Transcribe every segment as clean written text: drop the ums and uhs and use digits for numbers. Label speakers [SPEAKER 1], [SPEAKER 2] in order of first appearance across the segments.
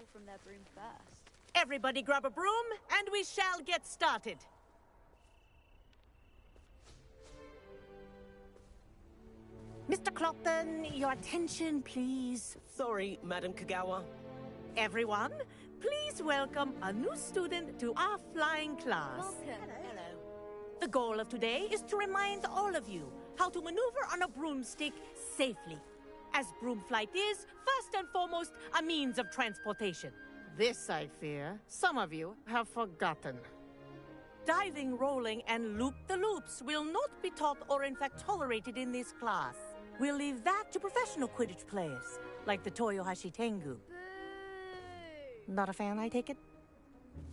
[SPEAKER 1] fall from their broom first.
[SPEAKER 2] Everybody grab a broom, and we shall get started. Mr. Clopton, your attention, please.
[SPEAKER 3] Sorry, Madam Kagawa.
[SPEAKER 2] Everyone, please welcome a new student to our flying class.
[SPEAKER 1] Welcome.
[SPEAKER 2] Hello. The goal of today is to remind all of you how to maneuver on a broomstick safely, as broom flight is, first and foremost, a means of transportation. This, I fear, some of you have forgotten. Diving, rolling, and loop-the-loops will not be taught or in fact tolerated in this class. We'll leave that to professional Quidditch players, like the Toyohashi Tengu.
[SPEAKER 1] Boo!
[SPEAKER 2] Not a fan, I take it?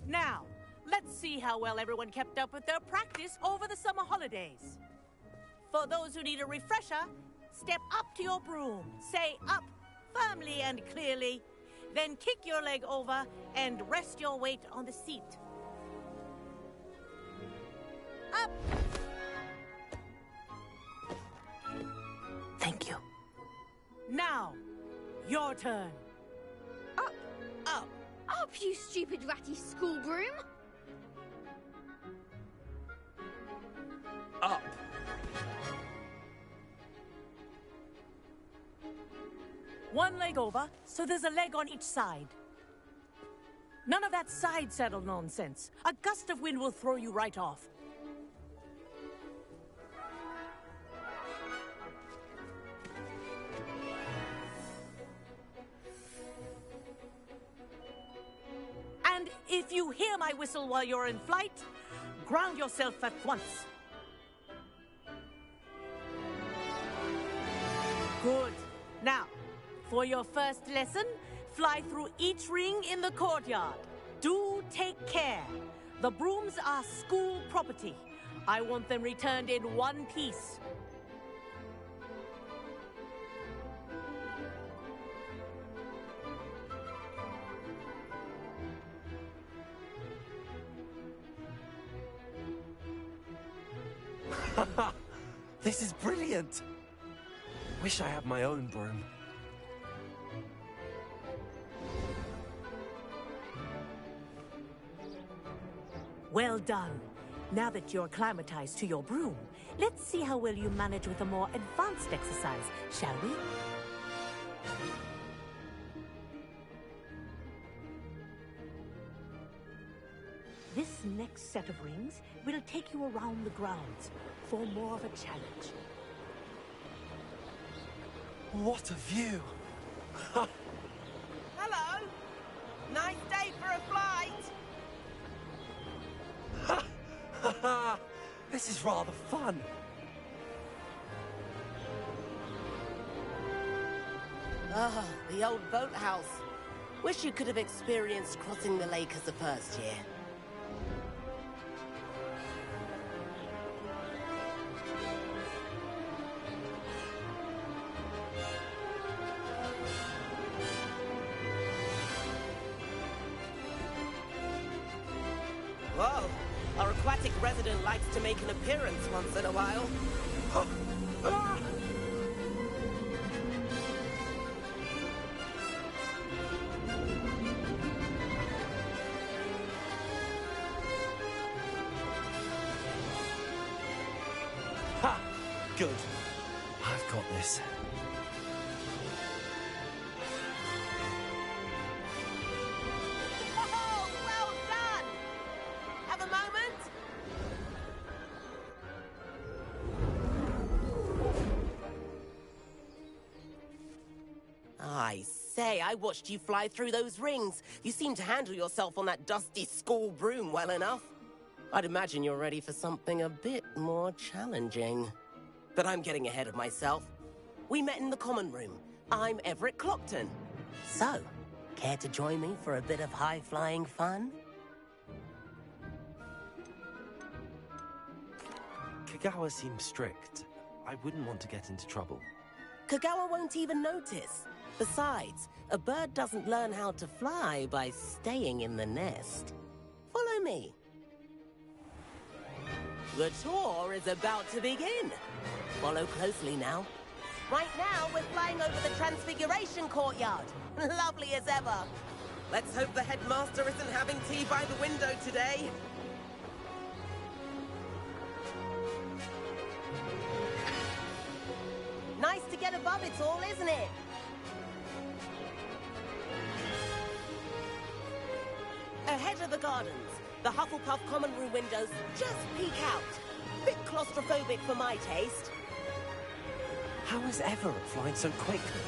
[SPEAKER 2] Now, let's see how well everyone kept up with their practice over the summer holidays. For those who need a refresher, step up to your broom, say up firmly and clearly, then kick your leg over and rest your weight on the seat. Up! Thank you. Now, your turn.
[SPEAKER 1] Up!
[SPEAKER 2] Up!
[SPEAKER 1] Up, you stupid ratty school broom!
[SPEAKER 3] Up.
[SPEAKER 2] One leg over, so there's a leg on each side. None of that side saddle nonsense. A gust of wind will throw you right off. And if you hear my whistle while you're in flight, ground yourself at once. Good. Now, for your first lesson, fly through each ring in the courtyard. Do take care. The brooms are school property. I want them returned in one piece.
[SPEAKER 3] This is brilliant. Wish I had my own broom.
[SPEAKER 2] Well done. Now that you're acclimatized to your broom, let's see how well you manage with a more advanced exercise, shall we? This next set of rings will take you around the grounds for more of a challenge.
[SPEAKER 3] What a view!
[SPEAKER 4] Hello! Nice day for a flight!
[SPEAKER 3] This is rather fun.
[SPEAKER 4] Ah, the old boathouse. Wish you could have experienced crossing the lake as a first year. Whoa! Our aquatic resident likes to make an appearance once in a while.
[SPEAKER 3] Ha! Good. I've got this.
[SPEAKER 4] Oh, well done! Have a moment? I say, I watched you fly through those rings. You seem to handle yourself on that dusty school broom well enough. I'd imagine you're ready for something a bit more challenging. But I'm getting ahead of myself. We met in the common room. I'm Everett Clopton. So, care to join me for a bit of high-flying fun?
[SPEAKER 3] Kagawa seems strict. I wouldn't want to get into trouble.
[SPEAKER 4] Kagawa won't even notice. Besides, a bird doesn't learn how to fly by staying in the nest. Follow me. The tour is about to begin. Follow closely now. Right now, we're flying over the Transfiguration Courtyard. Lovely as ever. Let's hope the headmaster isn't having tea by the window today. Nice to get above it all, isn't it? Ahead of the gardens, the Hufflepuff common room windows just peek out. Bit claustrophobic for my taste.
[SPEAKER 3] How is Everett flying so quickly?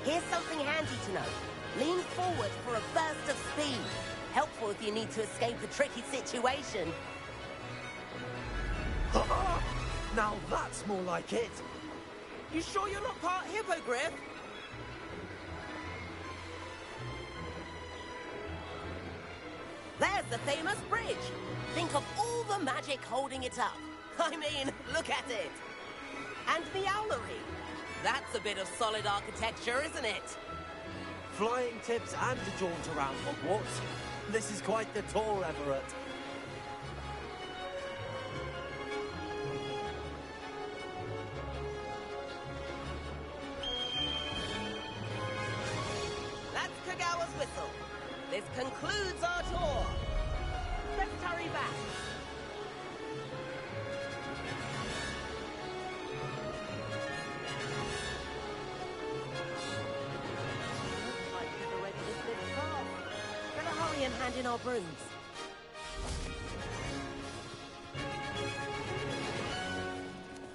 [SPEAKER 4] Here's something handy to know. Lean forward for a burst of speed. Helpful if you need to escape a tricky situation.
[SPEAKER 3] Now that's more like it.
[SPEAKER 4] You sure you're not part hippogriff? There's the famous bridge. Think of all the magic holding it up. I mean, look at it. And the owlery. That's a bit of solid architecture, isn't it?
[SPEAKER 3] Flying tips and a jaunt around Hogwarts. This is quite the tour, Everett.
[SPEAKER 4] That's Kagawa's whistle. This concludes our tour. Let's hurry back. Like we've already dismissed class. Better hurry and hand in our brooms.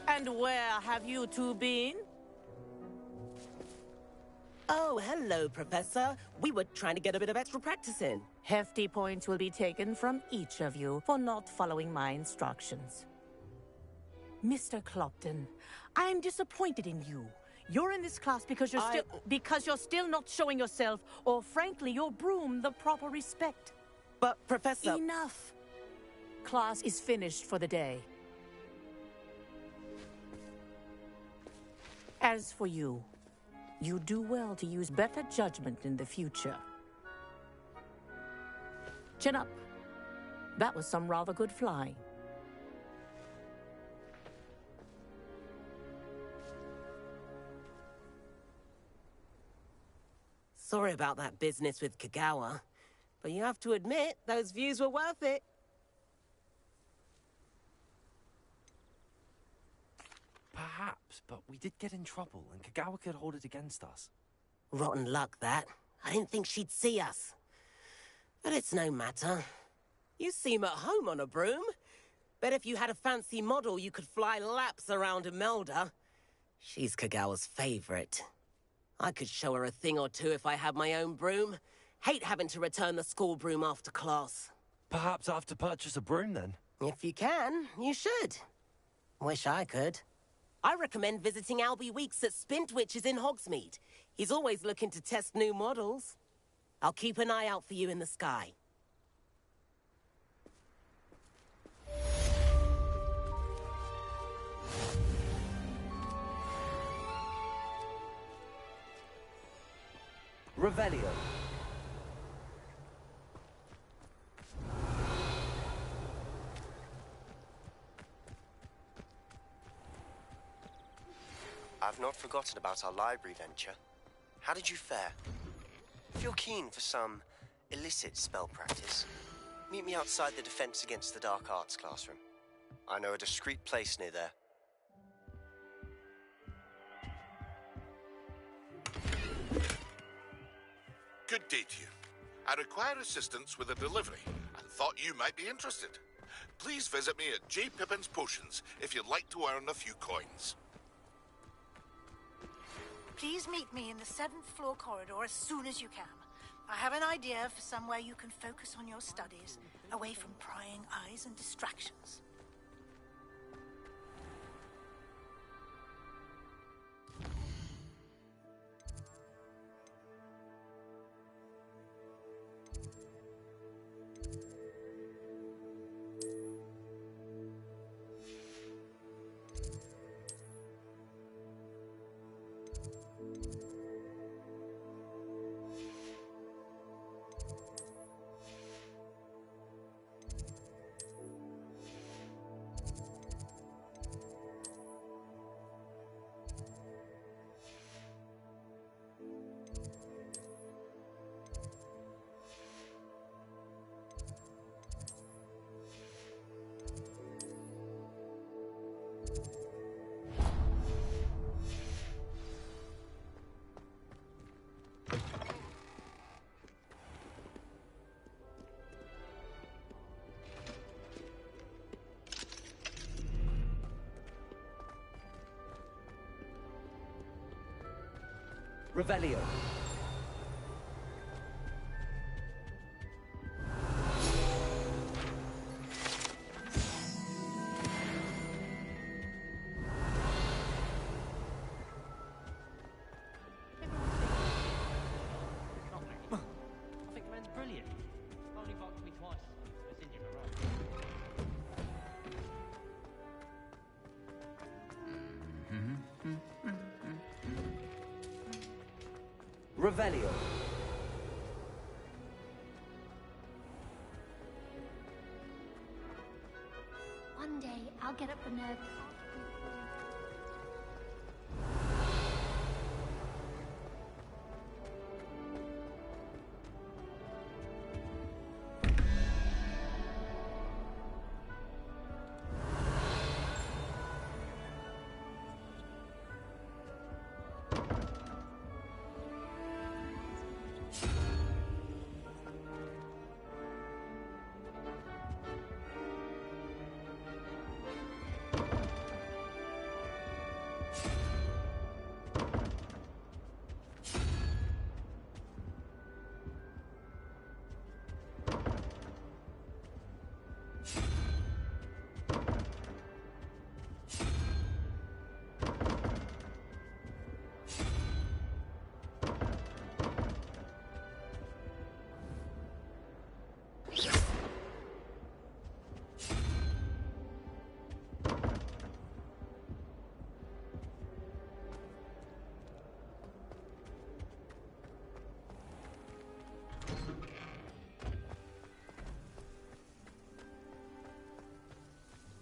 [SPEAKER 2] And where have you two been?
[SPEAKER 4] Oh, hello, Professor. We were trying to get a bit of extra practice in.
[SPEAKER 2] Hefty points will be taken from each of you for not following my instructions. Mr. Clopton, I'm disappointed in you. You're in this class because you're still not showing yourself, or frankly, your broom the proper respect.
[SPEAKER 4] But, Professor...
[SPEAKER 2] Enough. Class is finished for the day. As for you, you do well to use better judgment in the future. Chin up. That was some rather good flying.
[SPEAKER 4] Sorry about that business with Kagawa, but you have to admit, those views were worth it.
[SPEAKER 3] Perhaps, but we did get in trouble, and Kagawa could hold it against us.
[SPEAKER 4] Rotten luck, that. I didn't think she'd see us. But it's no matter. You seem at home on a broom. Bet if you had a fancy model, you could fly laps around Imelda. She's Kagawa's favorite. I could show her a thing or two if I had my own broom. Hate having to return the school broom after class.
[SPEAKER 3] Perhaps I have to purchase a broom, then?
[SPEAKER 4] If you can, you should. Wish I could. I recommend visiting Albie Weeks at Spintwitches in Hogsmeade. He's always looking to test new models. I'll keep an eye out for you in the sky.
[SPEAKER 3] Revelio.
[SPEAKER 5] I've not forgotten about our library venture. How did you fare? If you're keen for some illicit spell practice, meet me outside the Defense Against the Dark Arts classroom. I know a discreet place near there.
[SPEAKER 6] Good day to you. I require assistance with a delivery and thought you might be interested. Please visit me at J. Pippin's Potions if you'd like to earn a few coins.
[SPEAKER 7] Please meet me in the 7th floor corridor as soon as you can. I have an idea for somewhere you can focus on your studies, away from prying eyes and distractions.
[SPEAKER 3] Revelio.
[SPEAKER 8] I think the man's brilliant. Only barked me twice. It's injured a row.
[SPEAKER 3] Revelio.
[SPEAKER 1] One day, I'll get up the nerve to ask people.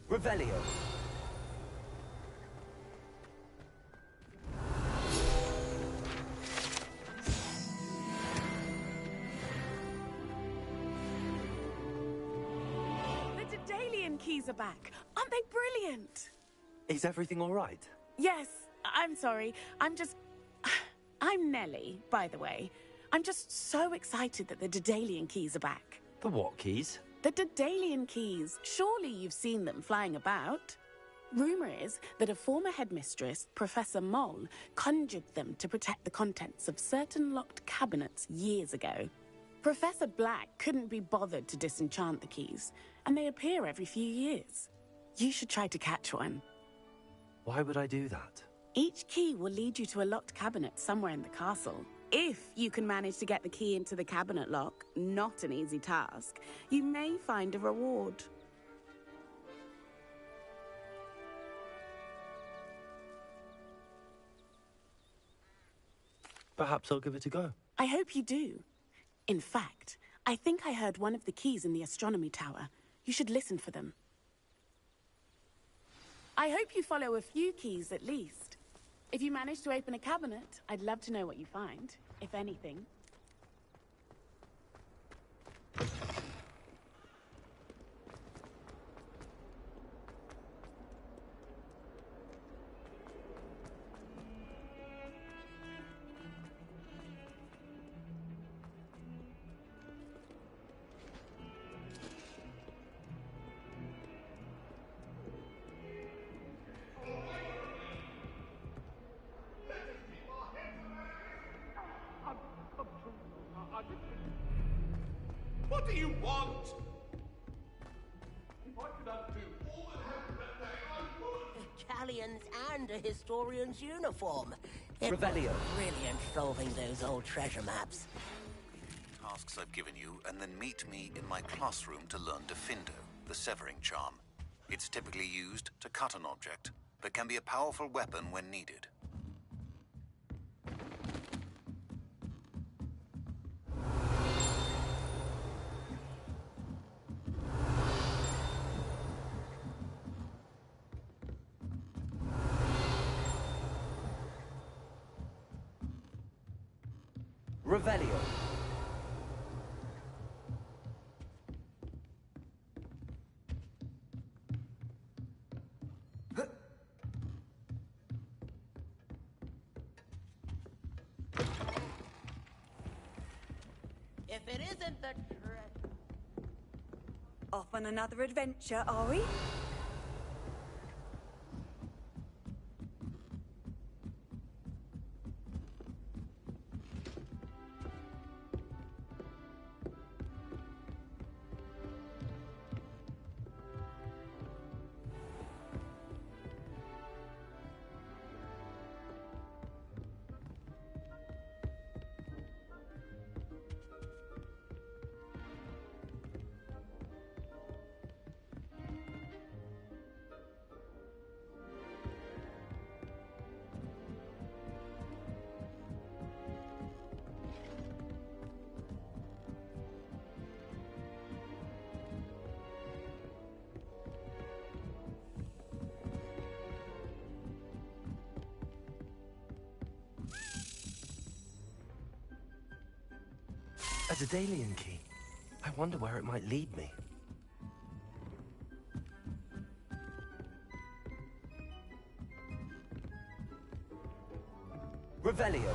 [SPEAKER 3] Revelio.
[SPEAKER 2] The Daedalian keys are back. Aren't they brilliant?
[SPEAKER 3] Is everything all right?
[SPEAKER 2] Yes, I'm sorry. I'm Nellie, by the way. I'm just so excited that the Daedalian keys are back.
[SPEAKER 3] The what keys?
[SPEAKER 2] The Daedalian keys. Surely you've seen them flying about. Rumour is that a former headmistress, Professor Moll, conjured them to protect the contents of certain locked cabinets years ago. Professor Black couldn't be bothered to disenchant the keys, and they appear every few years. You should try to catch one.
[SPEAKER 3] Why would I do that?
[SPEAKER 2] Each key will lead you to a locked cabinet somewhere in the castle. If you can manage to get the key into the cabinet lock, not an easy task, you may find a reward.
[SPEAKER 3] Perhaps I'll give it a go.
[SPEAKER 2] I hope you do. In fact, I think I heard one of the keys in the astronomy tower. You should listen for them. I hope you follow a few keys at least. If you manage to open a cabinet, I'd love to know what you find, if anything.
[SPEAKER 6] What do you want? If I could undo all that happened that day, I would.
[SPEAKER 4] Galleons and a historian's uniform. It was
[SPEAKER 3] Revelio.
[SPEAKER 4] brilliant solving those old treasure maps.
[SPEAKER 9] Tasks I've given you, and then meet me in my classroom to learn Defindo, the severing charm. It's typically used to cut an object, but can be a powerful weapon when needed.
[SPEAKER 3] Revelio.
[SPEAKER 4] If it isn't the
[SPEAKER 10] Off on another adventure, are we?
[SPEAKER 3] Daedalian key. I wonder where it might lead me. Revelio.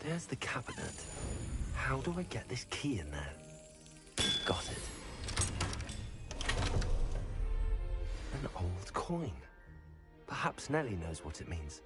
[SPEAKER 3] There's the cabinet. How do I get this key in there? Got it. An old coin. Perhaps Nellie knows what it means.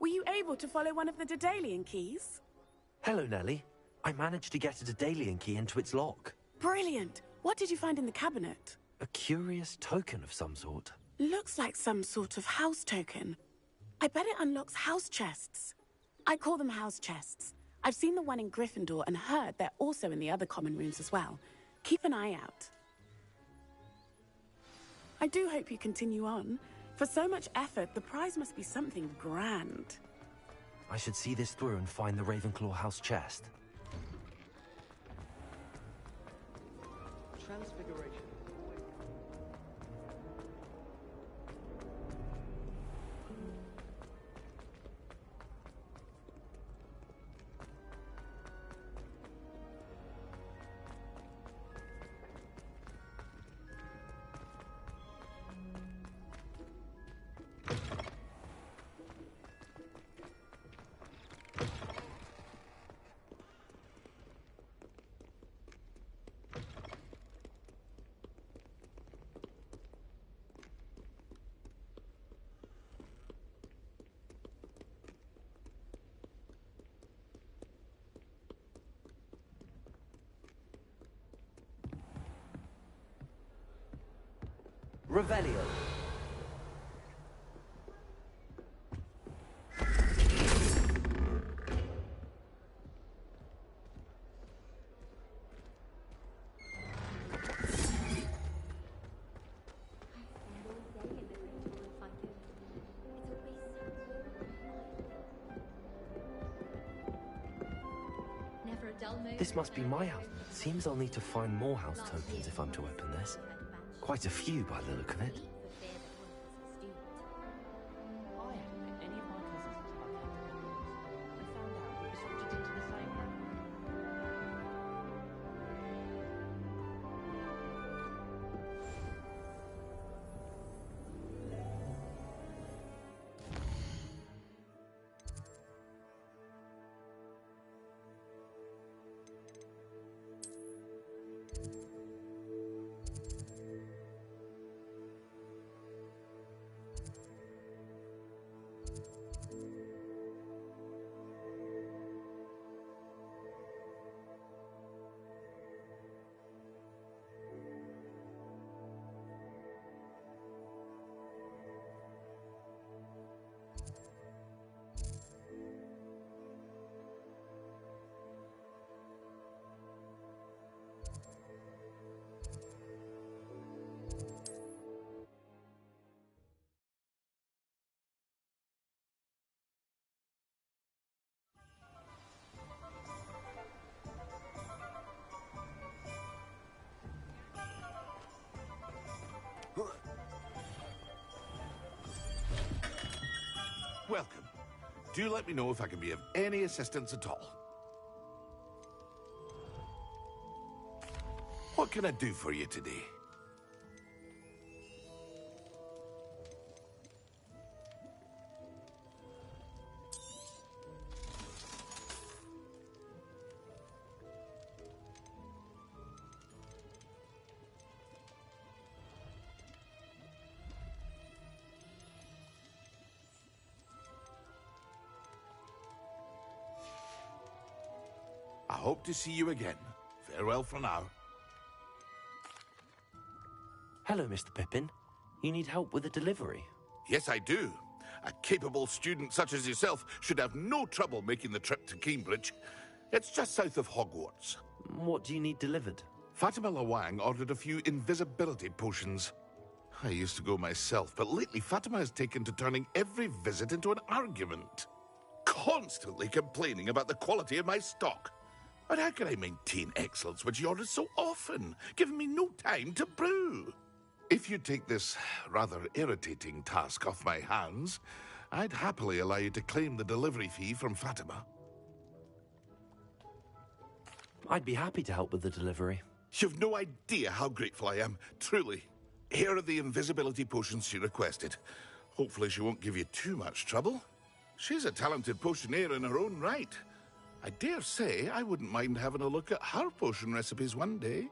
[SPEAKER 10] Were you able to follow one of the Daedalian keys?
[SPEAKER 3] Hello, Nellie. I managed to get a Daedalian key into its lock.
[SPEAKER 10] Brilliant! What did you find in the cabinet?
[SPEAKER 3] A curious token of some sort.
[SPEAKER 10] Looks like some sort of house token. I bet it unlocks house chests. I call them house chests. I've seen the one in Gryffindor and heard they're also in the other common rooms as well. Keep an eye out. I do hope you continue on. For so much effort, the prize must be something grand.
[SPEAKER 3] I should see this through and find the Ravenclaw house chest.
[SPEAKER 8] Transfiguration.
[SPEAKER 3] Revelio. This must be my house. Seems I'll need to find more house tokens if I'm to open this. Quite a few by the look of it.
[SPEAKER 8] I haven't met any of my cousins until I came to Hogwarts and found out we restricted into the same room.
[SPEAKER 6] Welcome. Do let me know if I can be of any assistance at all. What can I do for you today? I hope to see you again. Farewell for now.
[SPEAKER 3] Hello, Mr. Pippin. You need help with the delivery?
[SPEAKER 6] Yes, I do. A capable student such as yourself should have no trouble making the trip to Cambridge. It's just south of Hogwarts.
[SPEAKER 3] What do you need delivered?
[SPEAKER 6] Fatima Lawang ordered a few invisibility potions. I used to go myself, but lately Fatima has taken to turning every visit into an argument. Constantly complaining about the quality of my stock. But how can I maintain excellence when she orders so often, giving me no time to brew? If you take this rather irritating task off my hands, I'd happily allow you to claim the delivery fee from Fatima.
[SPEAKER 3] I'd be happy to help with the delivery.
[SPEAKER 6] You've no idea how grateful I am, truly. Here are the invisibility potions she requested. Hopefully she won't give you too much trouble. She's a talented potioneer in her own right. I dare say I wouldn't mind having a look at her potion recipes one day.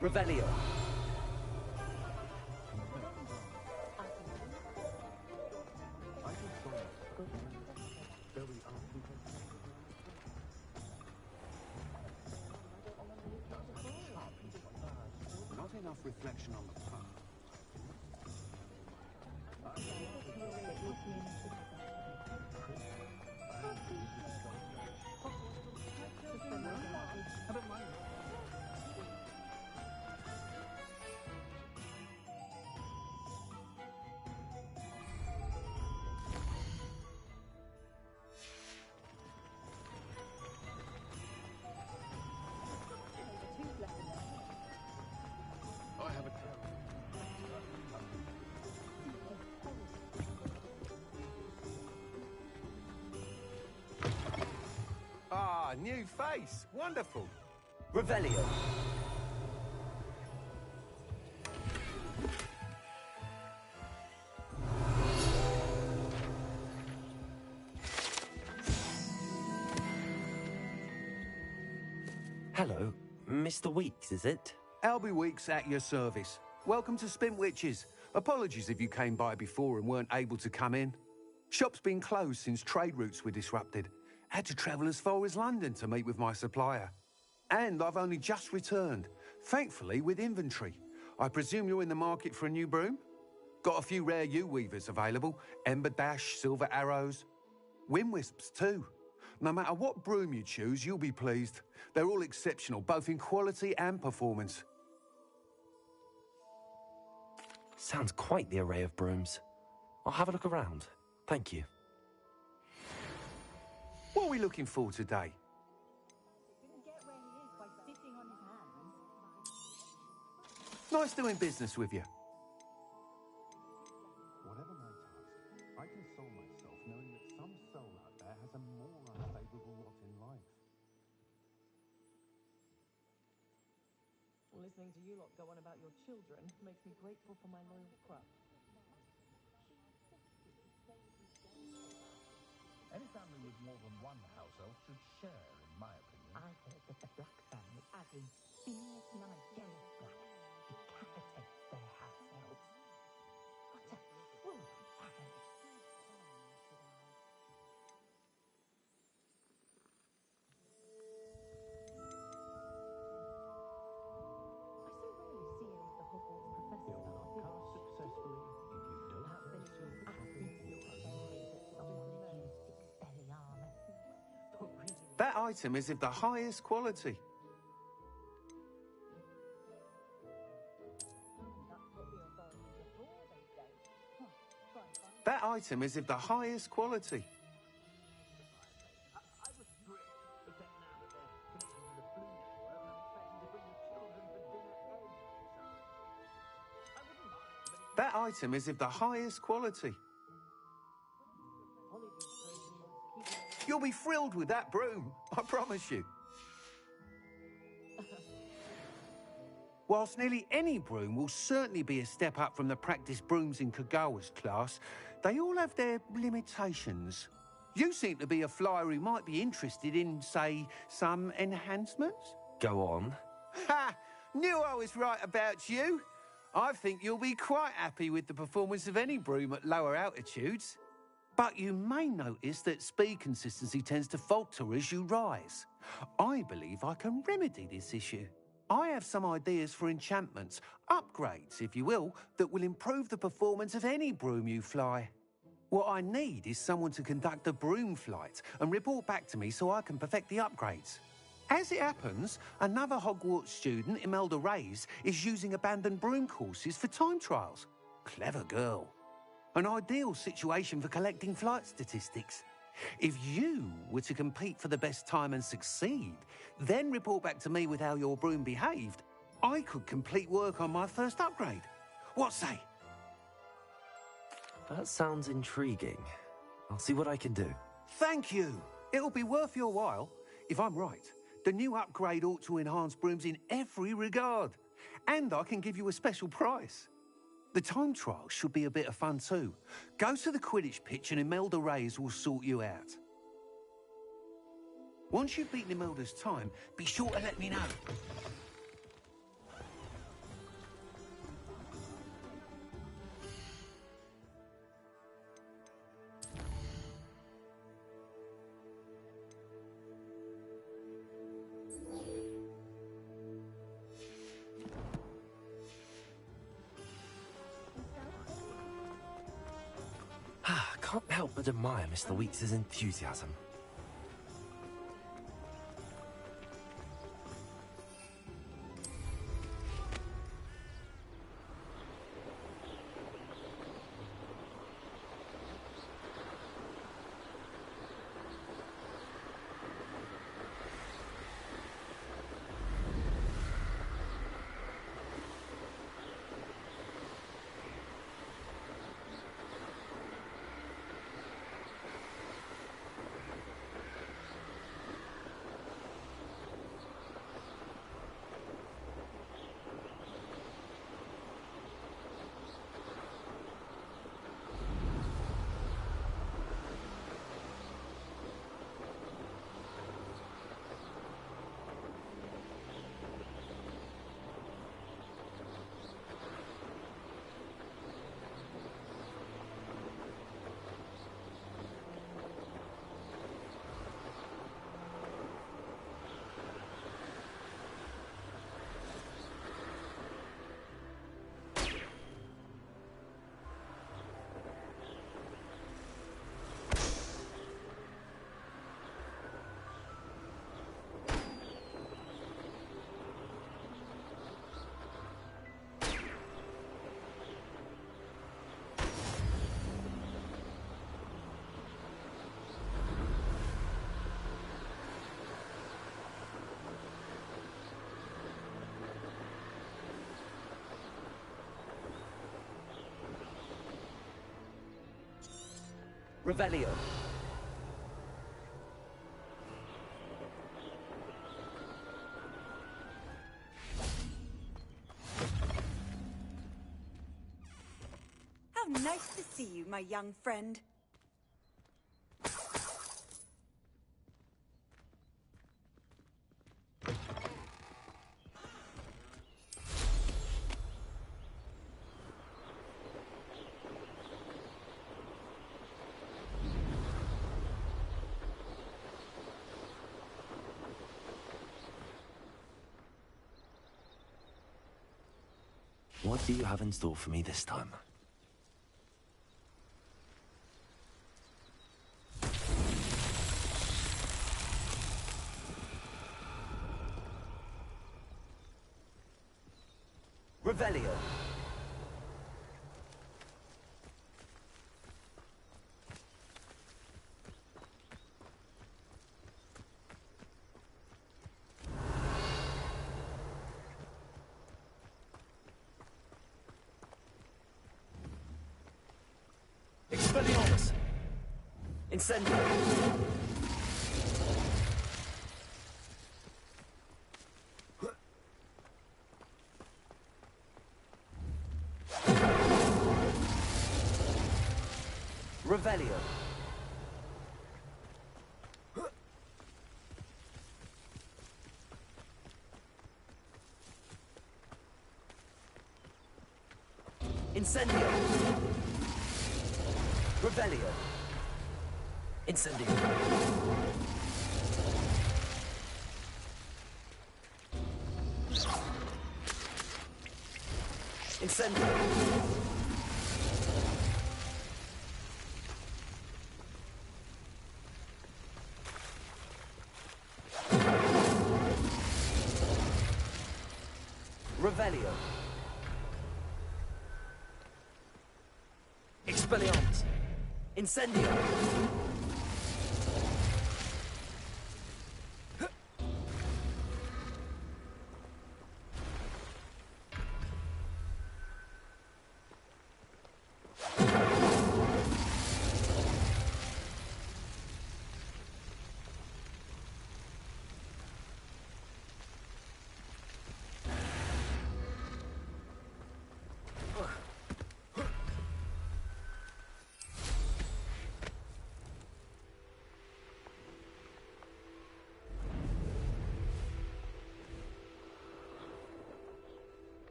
[SPEAKER 3] Revelio.
[SPEAKER 9] Not enough reflection on the path.
[SPEAKER 6] I have a
[SPEAKER 11] Ah, new face. Wonderful.
[SPEAKER 3] Revelio. Hello, Mr. Weeks, is it?
[SPEAKER 11] Albie Weeks at your service. Welcome to Spintwitches. Apologies if you came by before and weren't able to come in. Shop's been closed since trade routes were disrupted. Had to travel as far as London to meet with my supplier. And I've only just returned, thankfully with inventory. I presume you're in the market for a new broom? Got a few rare U-weavers available. Ember Dash, Silver Arrows. Wind Wisps too. No matter what broom you choose, you'll be pleased. They're all exceptional, both in quality and performance.
[SPEAKER 3] Sounds quite the array of brooms. I'll have a look around. Thank you.
[SPEAKER 11] What are we looking for today? Nice doing business with you.
[SPEAKER 9] Whatever my task, I console myself knowing that some soul out there has a more unfavorable lot in life.
[SPEAKER 8] Listening to you lot go on about your children makes me grateful for my loyal crop.
[SPEAKER 12] Any family with more than one house elf should share, in my opinion.
[SPEAKER 8] I heard that the Black family, as in Phineas Nigerian Black, decapitates their house elves. What a cruel family. I so rarely see any of the Hogwarts professors at our
[SPEAKER 12] Cast successfully if you don't
[SPEAKER 8] Perhaps
[SPEAKER 12] burst
[SPEAKER 8] they
[SPEAKER 12] your
[SPEAKER 8] should
[SPEAKER 12] bubble.
[SPEAKER 11] That item is of the highest quality. That item is of the highest quality.
[SPEAKER 12] I was thrilled, except now that they're connected to the Blue Network, I'm expecting to bring the children for dinner every Sunday. I wouldn't mind, but it's
[SPEAKER 11] That item is of the highest quality. You'll be thrilled with that broom, I promise you. Whilst nearly any broom will certainly be a step up from the practice brooms in Kagawa's class, they all have their limitations. You seem to be a flyer who might be interested in, say, some enhancements?
[SPEAKER 3] Go on.
[SPEAKER 11] Ha! Knew I was right about you. I think you'll be quite happy with the performance of any broom at lower altitudes. But you may notice that speed consistency tends to falter as you rise. I believe I can remedy this issue. I have some ideas for enchantments, upgrades, if you will, that will improve the performance of any broom you fly. What I need is someone to conduct a broom flight and report back to me so I can perfect the upgrades. As it happens, another Hogwarts student, Imelda Reyes, is using abandoned broom courses for time trials. Clever girl. An ideal situation for collecting flight statistics. If you were to compete for the best time and succeed, then report back to me with how your broom behaved, I could complete work on my first upgrade. What say?
[SPEAKER 3] That sounds intriguing. I'll see what I can do.
[SPEAKER 11] Thank you. It'll be worth your while. If I'm right, the new upgrade ought to enhance brooms in every regard. And I can give you a special price. The time trial should be a bit of fun too. Go to the Quidditch pitch and Imelda Reyes will sort you out. Once you've beaten Imelda's time, be sure to let me know.
[SPEAKER 3] Can't help but admire Mr. Weeks' enthusiasm. Revelio.
[SPEAKER 13] How nice to see you, my young friend.
[SPEAKER 3] What do you have in store for me this time? Revelio. Expelliarmus! Incendio! Revelio! Incendio! Revelio.
[SPEAKER 14] Incendio. Incendio. Revelio. Expelliarmus. Incendio.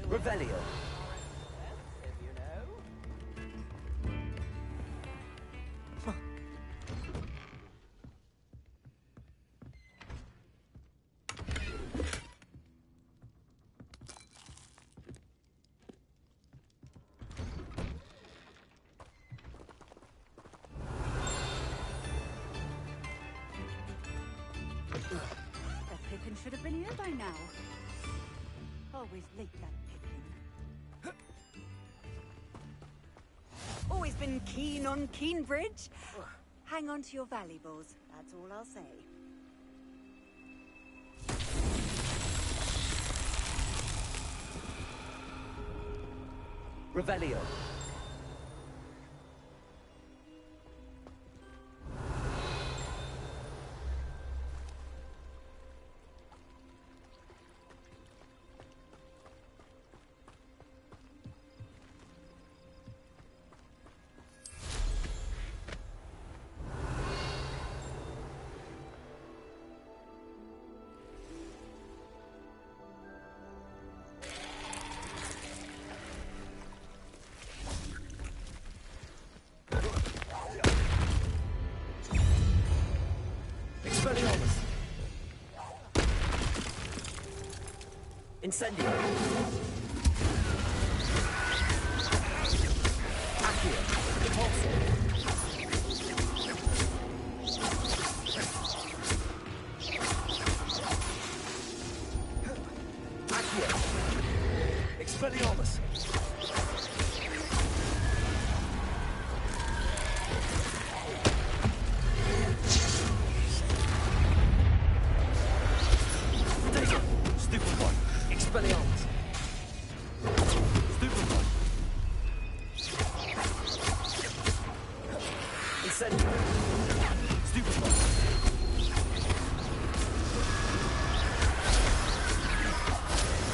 [SPEAKER 14] Revelio.
[SPEAKER 13] That Pippin should have been here by now. Always late, that Pippin. Always been keen on Keenbridge. Hang on to your valuables, that's all I'll say.
[SPEAKER 14] Revelio. Expelliarmus. Incendio. Accio. Repulsor. Accio. Expelliarmus. Stupid one. Expelliarmus. Stupid one. Incendio. Stupid one.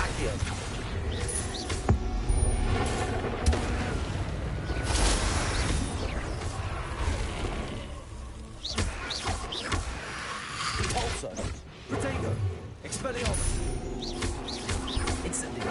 [SPEAKER 14] Accio. Repulsor. Protego. Expelliarmus. Incendio.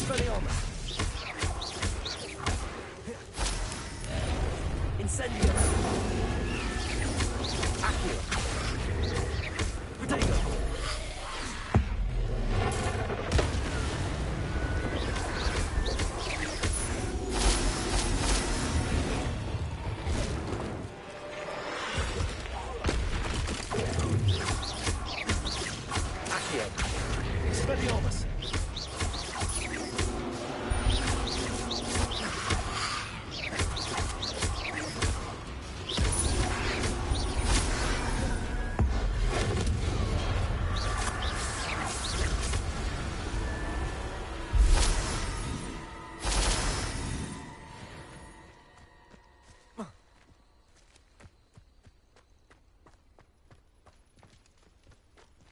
[SPEAKER 14] Expelliarmus! Incendio! Accio! Protego! Accio! Expelliarmus!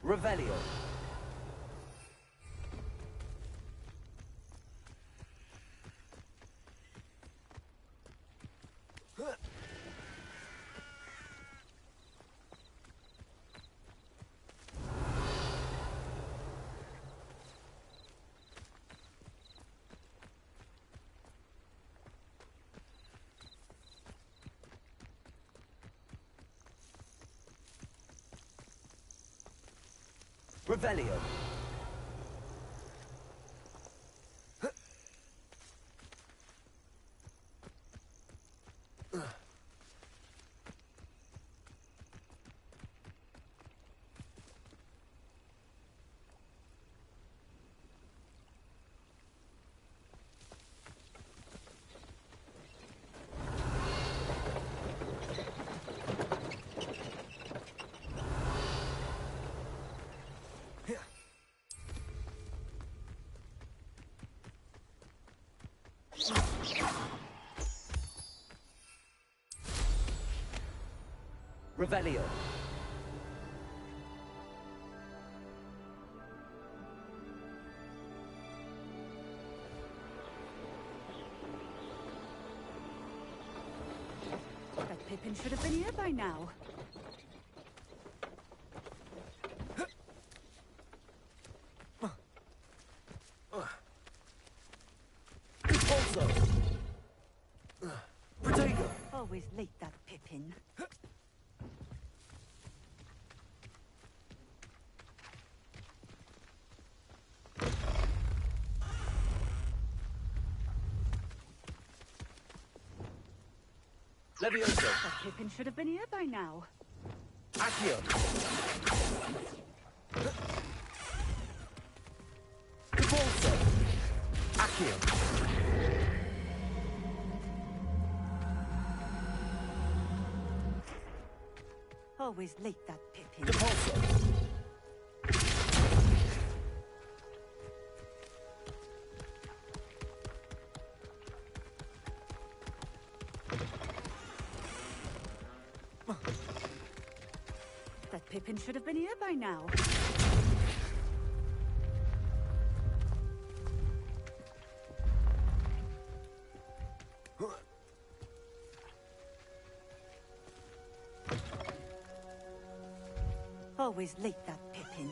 [SPEAKER 14] Revelio. Revelio. Revelio.
[SPEAKER 13] That Pippin should have been here by now.
[SPEAKER 14] Also. Protego.
[SPEAKER 13] Always late, that Pippin.
[SPEAKER 14] Levioso.
[SPEAKER 13] That Pippin should have been here by now.
[SPEAKER 14] Accio. Also. Accio.
[SPEAKER 13] Always late, that Pippin.
[SPEAKER 14] Depulso.
[SPEAKER 13] That Pippin should have been here by now. Always late, that Pippin.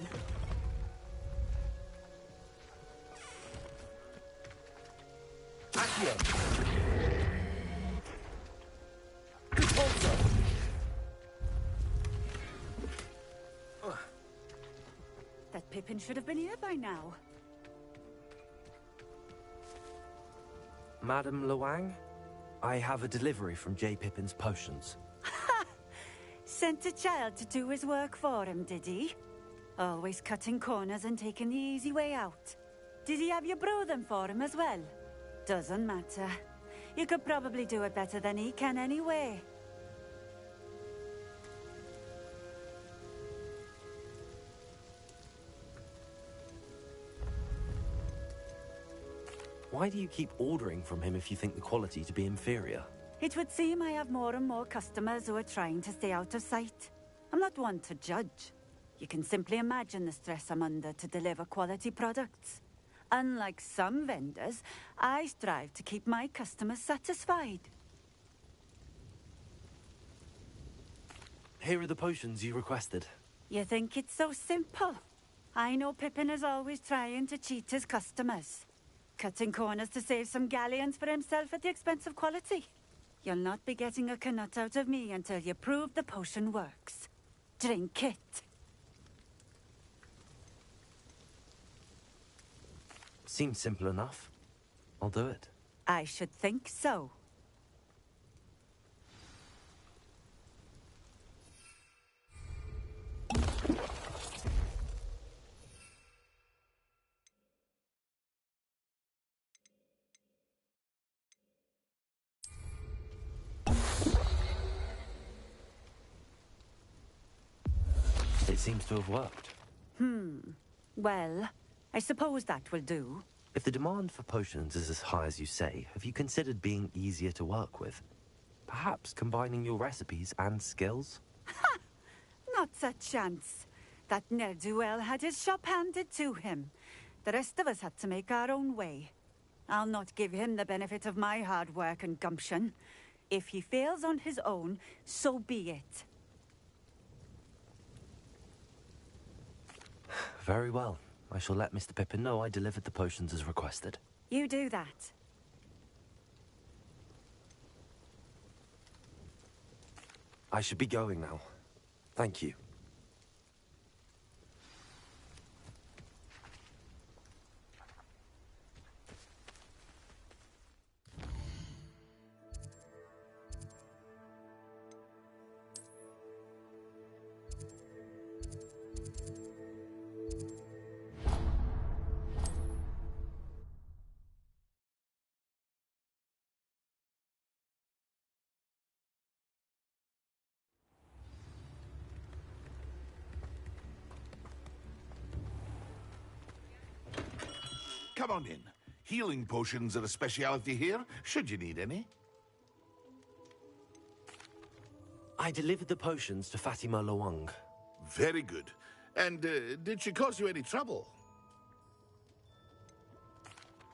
[SPEAKER 14] Accio. Depulso.
[SPEAKER 13] That Pippin should have been here by now.
[SPEAKER 3] Madam Luang, I have a delivery from J. Pippin's potions.
[SPEAKER 13] Sent a child to do his work for him, did he? Always cutting corners and taking the easy way out. Did he have you brew them for him as well? Doesn't matter. You could probably do it better than he can anyway.
[SPEAKER 3] Why do you keep ordering from him if you think the quality to be inferior?
[SPEAKER 13] It would seem I have more and more customers who are trying to stay out of sight. I'm not one to judge. You can simply imagine the stress I'm under to deliver quality products. Unlike some vendors, I strive to keep my customers satisfied.
[SPEAKER 3] Here are the potions you requested.
[SPEAKER 13] You think it's so simple? I know Pippin is always trying to cheat his customers. cutting corners to save some galleons for himself at the expense of quality. You'll not be getting a canut out of me until you prove the potion works. Drink it.
[SPEAKER 3] Seems simple enough. I'll do it.
[SPEAKER 13] I should think so.
[SPEAKER 3] It seems to have worked.
[SPEAKER 13] Well, I suppose that will do.
[SPEAKER 3] If the demand for potions is as high as you say, have you considered being easier to work with? Perhaps combining your recipes and skills?
[SPEAKER 13] Not a chance. That ne'er-do-well had his shop handed to him. The rest of us had to make our own way. I'll not give him the benefit of my hard work and gumption. If he fails on his own, so be it.
[SPEAKER 3] Very well. I shall let Mr. Pippin know I delivered the potions as requested.
[SPEAKER 13] You do that.
[SPEAKER 3] I should be going now. Thank you.
[SPEAKER 6] Come on in. Healing potions are a speciality here, should you need any.
[SPEAKER 3] I delivered the potions to Fatima Lawang.
[SPEAKER 6] Very good. And did she cause you any trouble?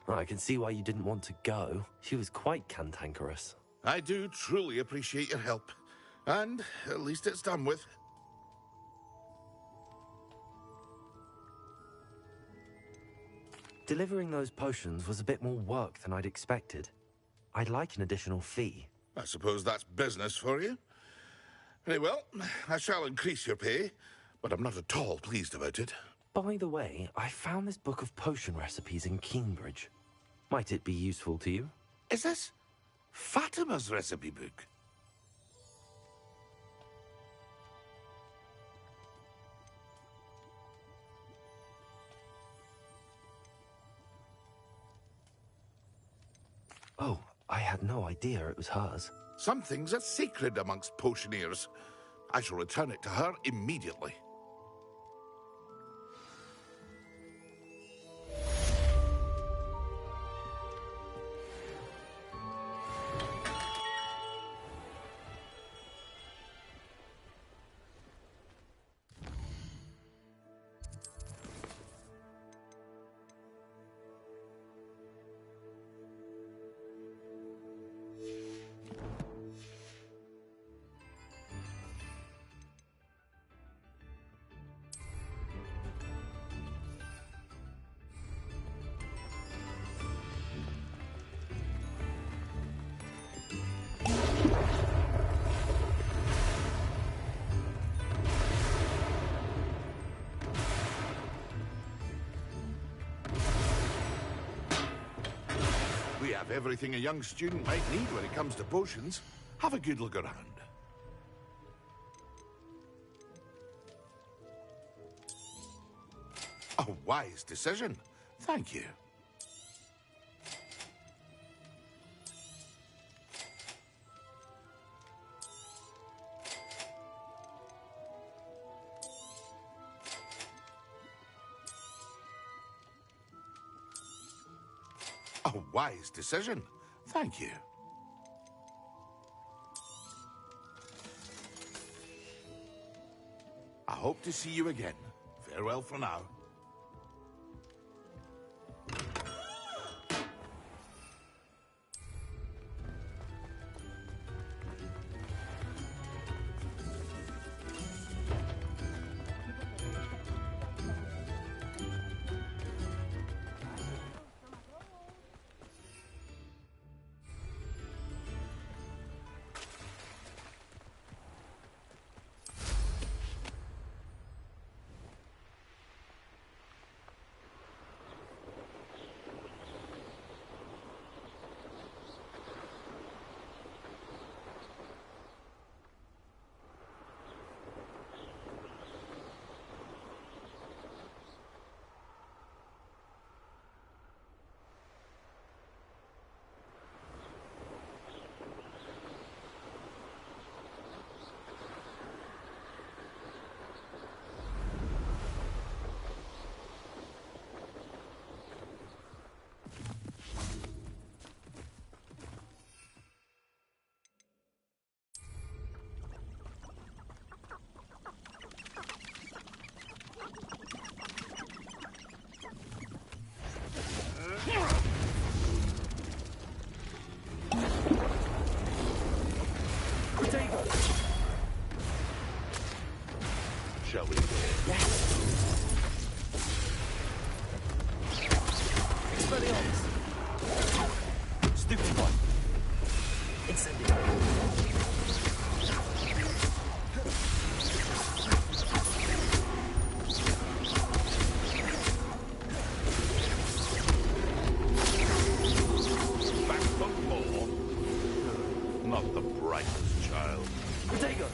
[SPEAKER 3] I can see why you didn't want to go. She was quite cantankerous.
[SPEAKER 6] I do truly appreciate your help. And at least it's done with.
[SPEAKER 3] Delivering those potions was a bit more work than I'd expected. I'd like an additional fee.
[SPEAKER 6] I suppose that's business for you. Very well, I shall increase your pay, but I'm not at all pleased about it.
[SPEAKER 3] By the way, I found this book of potion recipes in Cambridge. Might it be useful to you?
[SPEAKER 6] Is this Fatima's recipe book?
[SPEAKER 3] Oh, I had no idea it was hers.
[SPEAKER 6] Some things are sacred amongst potioneers. I shall return it to her immediately. We have everything a young student might need when it comes to potions. Have a good look around. A wise decision. Thank you. A wise decision. Thank you. I hope to see you again. Farewell for now. Back for more? Not the brightest child.
[SPEAKER 14] Protego!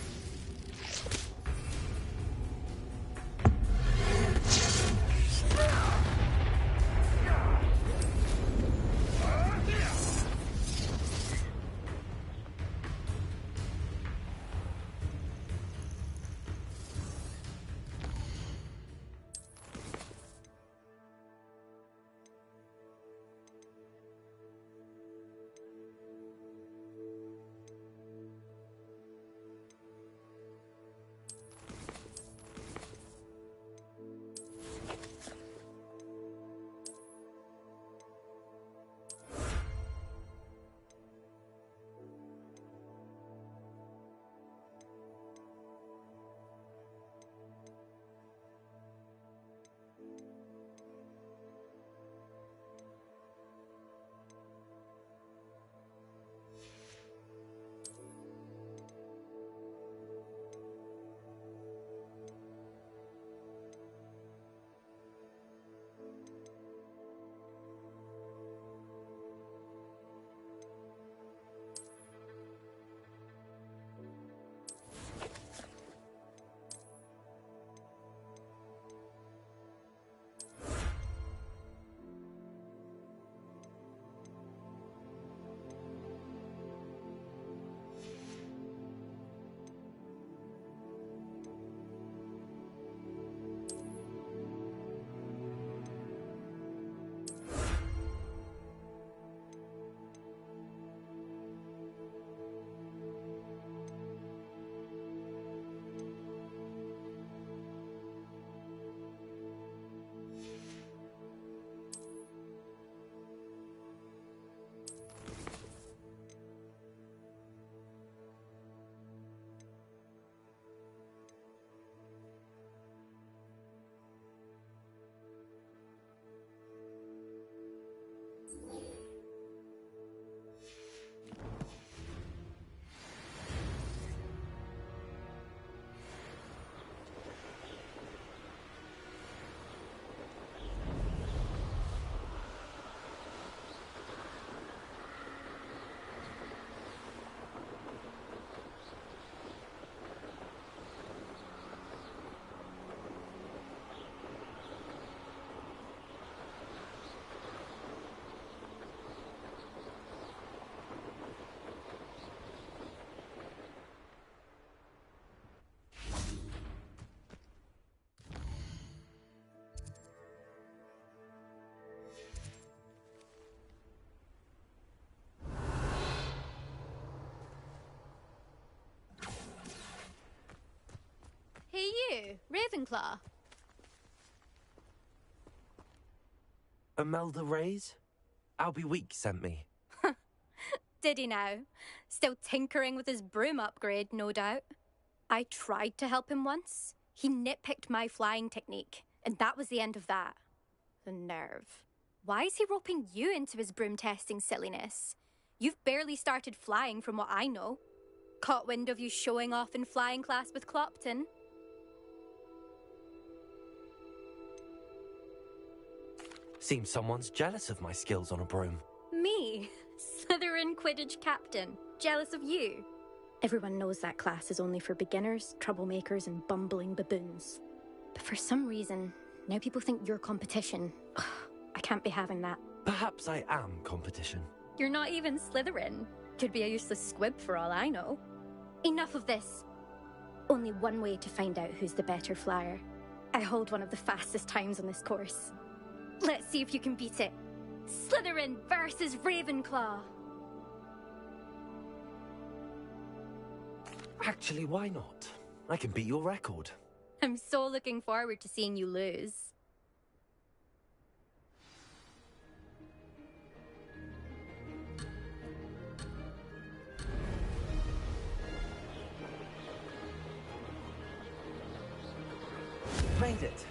[SPEAKER 1] Hey you, Ravenclaw.
[SPEAKER 3] Imelda Reyes? Albie Week sent me.
[SPEAKER 1] Did he now? Still tinkering with his broom upgrade, no doubt. I tried to help him once. He nitpicked my flying technique, and that was the end of that. The nerve. Why is he roping you into his broom testing silliness? You've barely started flying from what I know. Caught wind of you showing off in flying class with Clopton.
[SPEAKER 3] Seems someone's jealous of my skills on a broom.
[SPEAKER 1] Me? Slytherin Quidditch captain. Jealous of you? Everyone knows that class is only for beginners, troublemakers, and bumbling baboons. But for some reason, now people think you're competition. Ugh, I can't be having that.
[SPEAKER 3] Perhaps I am competition.
[SPEAKER 1] You're not even Slytherin. Could be a useless squib for all I know. Enough of this. Only one way to find out who's the better flyer. I hold one of the fastest times on this course. Let's see if you can beat it. Slytherin versus Ravenclaw.
[SPEAKER 3] Actually, why not? I can beat your record.
[SPEAKER 1] I'm so looking forward to seeing you lose.
[SPEAKER 3] Made it.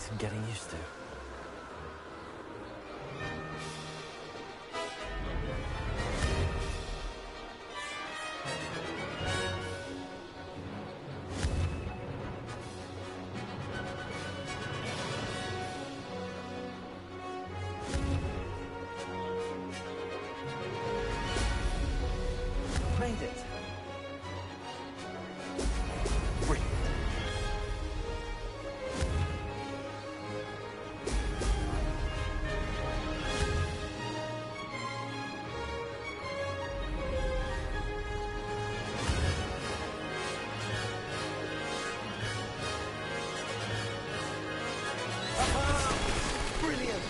[SPEAKER 3] some getting used to. Made it. Brilliant. Brilliant.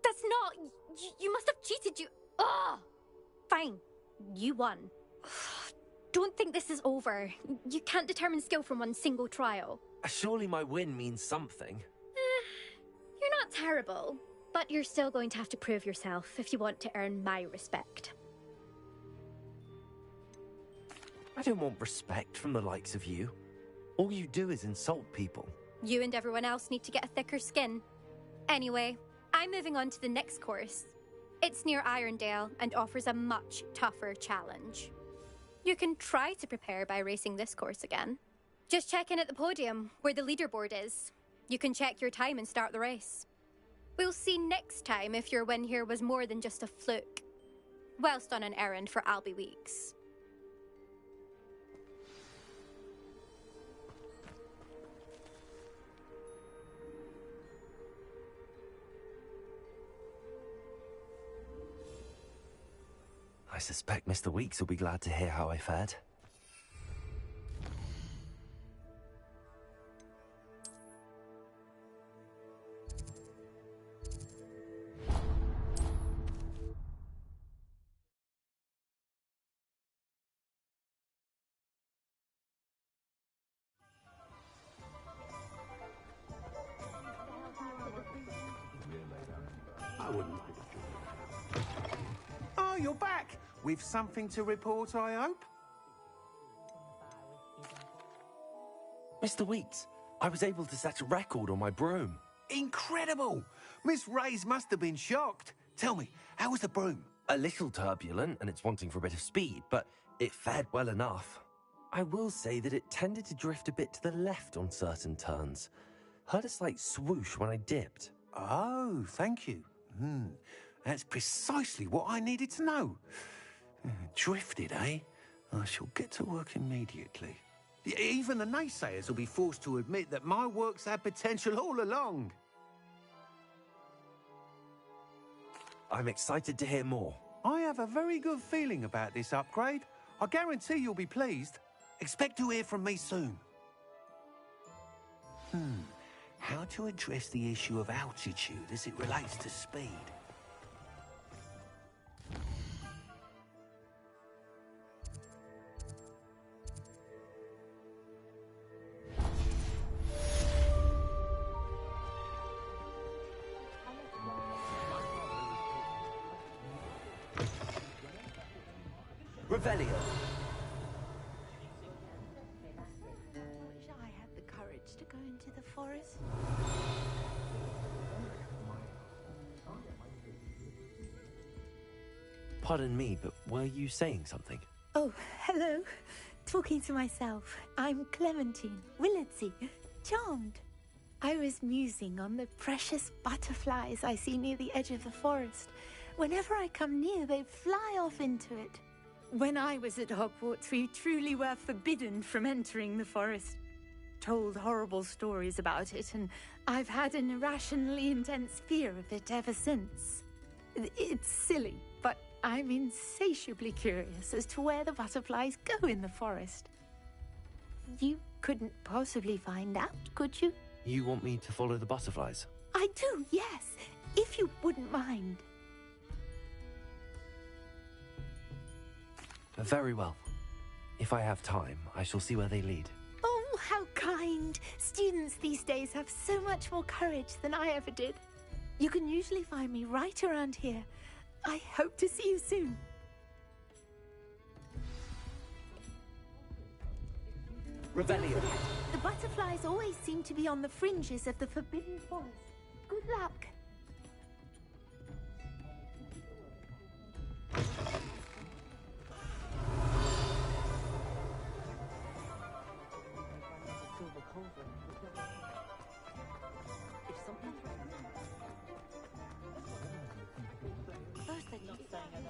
[SPEAKER 1] That's not... You must have cheated, you... Ugh! Fine. You won. Don't think this is over. You can't determine skill from one single trial.
[SPEAKER 3] Surely my win means something.
[SPEAKER 1] You're not terrible, but you're still going to have to prove yourself if you want to earn my respect.
[SPEAKER 3] I don't want respect from the likes of you. All you do is insult people.
[SPEAKER 1] You and everyone else need to get a thicker skin. Anyway, I'm moving on to the next course. It's near Irondale and offers a much tougher challenge. You can try to prepare by racing this course again. Just check in at the podium, where the leaderboard is. You can check your time and start the race. We'll see next time if your win here was more than just a fluke. Whilst on an errand for Albie Weeks.
[SPEAKER 3] I suspect Mr. Weeks will be glad to hear how I fared.
[SPEAKER 11] I wouldn't. Oh, you're back! With something to report, I hope?
[SPEAKER 3] Mr. Weeks, I was able to set a record on my broom.
[SPEAKER 11] Incredible! Miss Reyes must have been shocked. Tell me, how was the broom?
[SPEAKER 3] A little turbulent, and it's wanting for a bit of speed, but it fared well enough. I will say that it tended to drift a bit to the left on certain turns. Heard a slight swoosh when I dipped.
[SPEAKER 11] Oh, thank you. That's precisely what I needed to know. Drifted, eh? I shall get to work immediately. Even the naysayers will be forced to admit that my work's had potential all along.
[SPEAKER 3] I'm excited to hear more.
[SPEAKER 11] I have a very good feeling about this upgrade. I guarantee you'll be pleased. Expect to hear from me soon. How to address the issue of altitude as it relates to speed?
[SPEAKER 3] Revelio.
[SPEAKER 7] Wish I had the courage to go into the forest.
[SPEAKER 3] Pardon me, but were you saying something?
[SPEAKER 15] Oh, hello. Talking to myself. I'm Clementine Willardsey. Charmed. I was musing on the precious butterflies I see near the edge of the forest. Whenever I come near, they fly off into it. When I was at Hogwarts, we truly were forbidden from entering the forest. Told horrible stories about it, and I've had an irrationally intense fear of it ever since. It's silly, but I'm insatiably curious as to where the butterflies go in the forest. You couldn't possibly find out, could you?
[SPEAKER 3] You want me to follow the butterflies?
[SPEAKER 15] I do, yes, if you wouldn't mind.
[SPEAKER 3] Very well. If I have time, I shall see where they lead.
[SPEAKER 15] Oh, how kind. Students these days have so much more courage than I ever did. You can usually find me right around here. I hope to see you soon.
[SPEAKER 14] Revelio.
[SPEAKER 15] The butterflies always seem to be on the fringes of the Forbidden Forest. Good luck.
[SPEAKER 13] First, they're not saying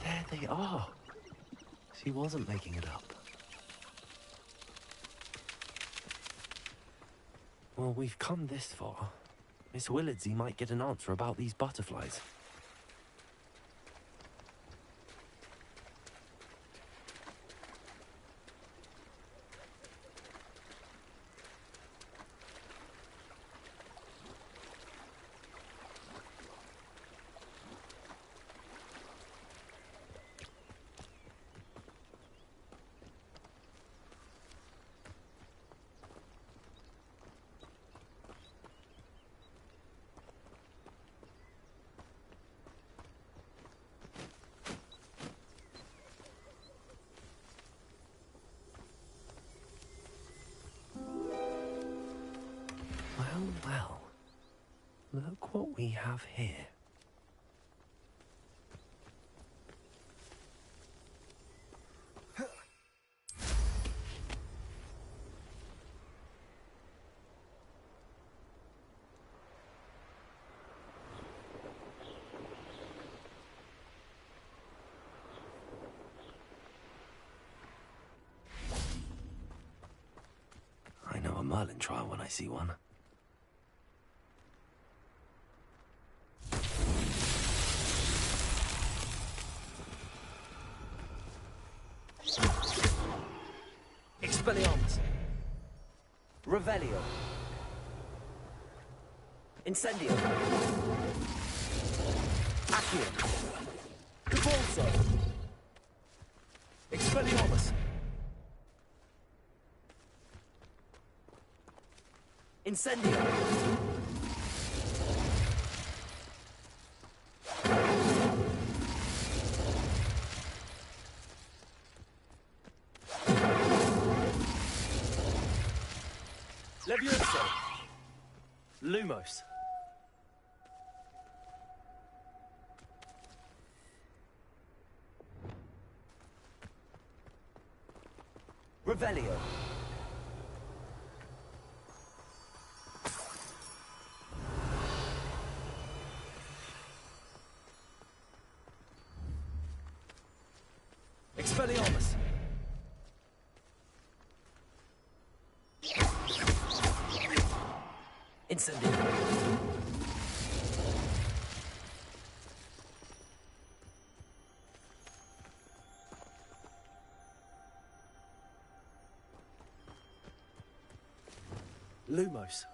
[SPEAKER 3] There they are. She wasn't making it up. Well, we've come this far. Miss Willardsey might get an answer about these butterflies. Well, look what we have here. I know a Merlin trial when I see one.
[SPEAKER 14] Expelliarmus. Revelio. Incendio. Accio. Convulso. Expelliarmus. Incendio. Levioso. Lumos. Revelio. Expelliarmus. Incendio. Lumos.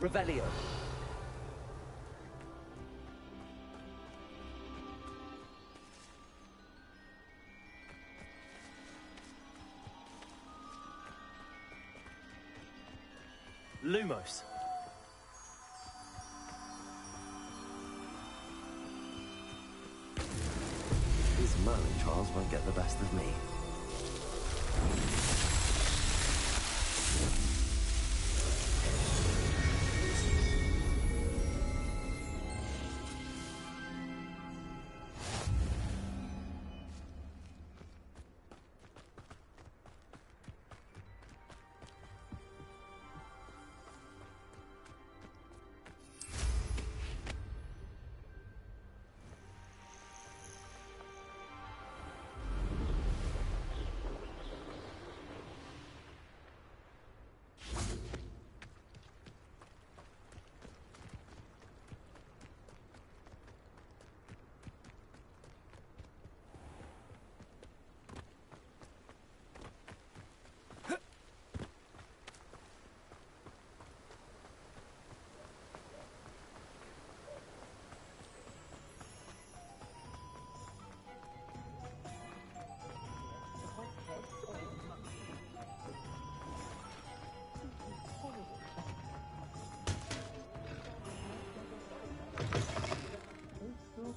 [SPEAKER 14] Revelio. Lumos.
[SPEAKER 3] These Merlin trials won't get the best of me.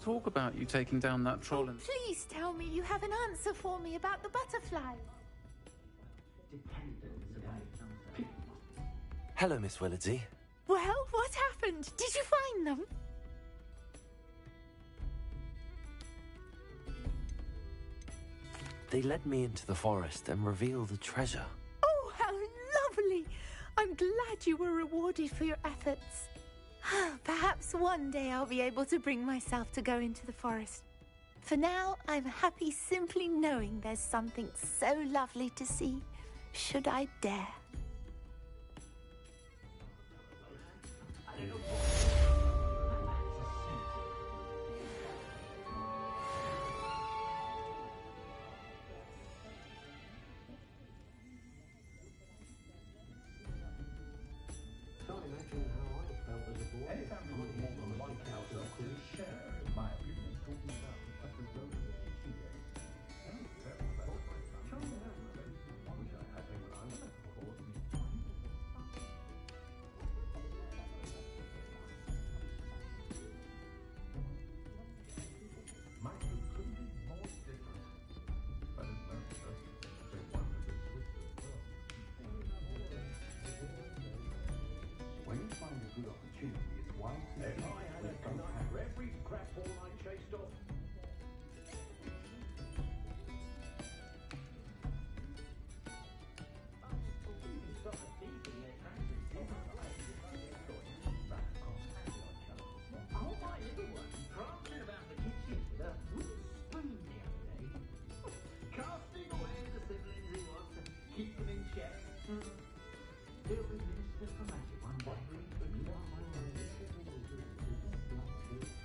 [SPEAKER 16] talk about you taking down that troll and...
[SPEAKER 15] Please tell me you have an answer for me about the butterflies.
[SPEAKER 3] Hello, Miss Willardsey.
[SPEAKER 15] Well, what happened? Did you find them?
[SPEAKER 3] They led me into the forest and revealed a treasure.
[SPEAKER 15] Oh, how lovely! I'm glad you were rewarded for your efforts. Perhaps one day I'll be able to bring myself to go into the forest. For now, I'm happy simply knowing there's something so lovely to see, should I dare.
[SPEAKER 11] When you find a good opportunity, it's wise to seize it with both hands.
[SPEAKER 12] Every crap ball I chased off. Oh, my little one, prancing about the kitchen with a wooden spoon the other day. Casting away the siblings he was to keep them in check. He'll be minister for magic one day.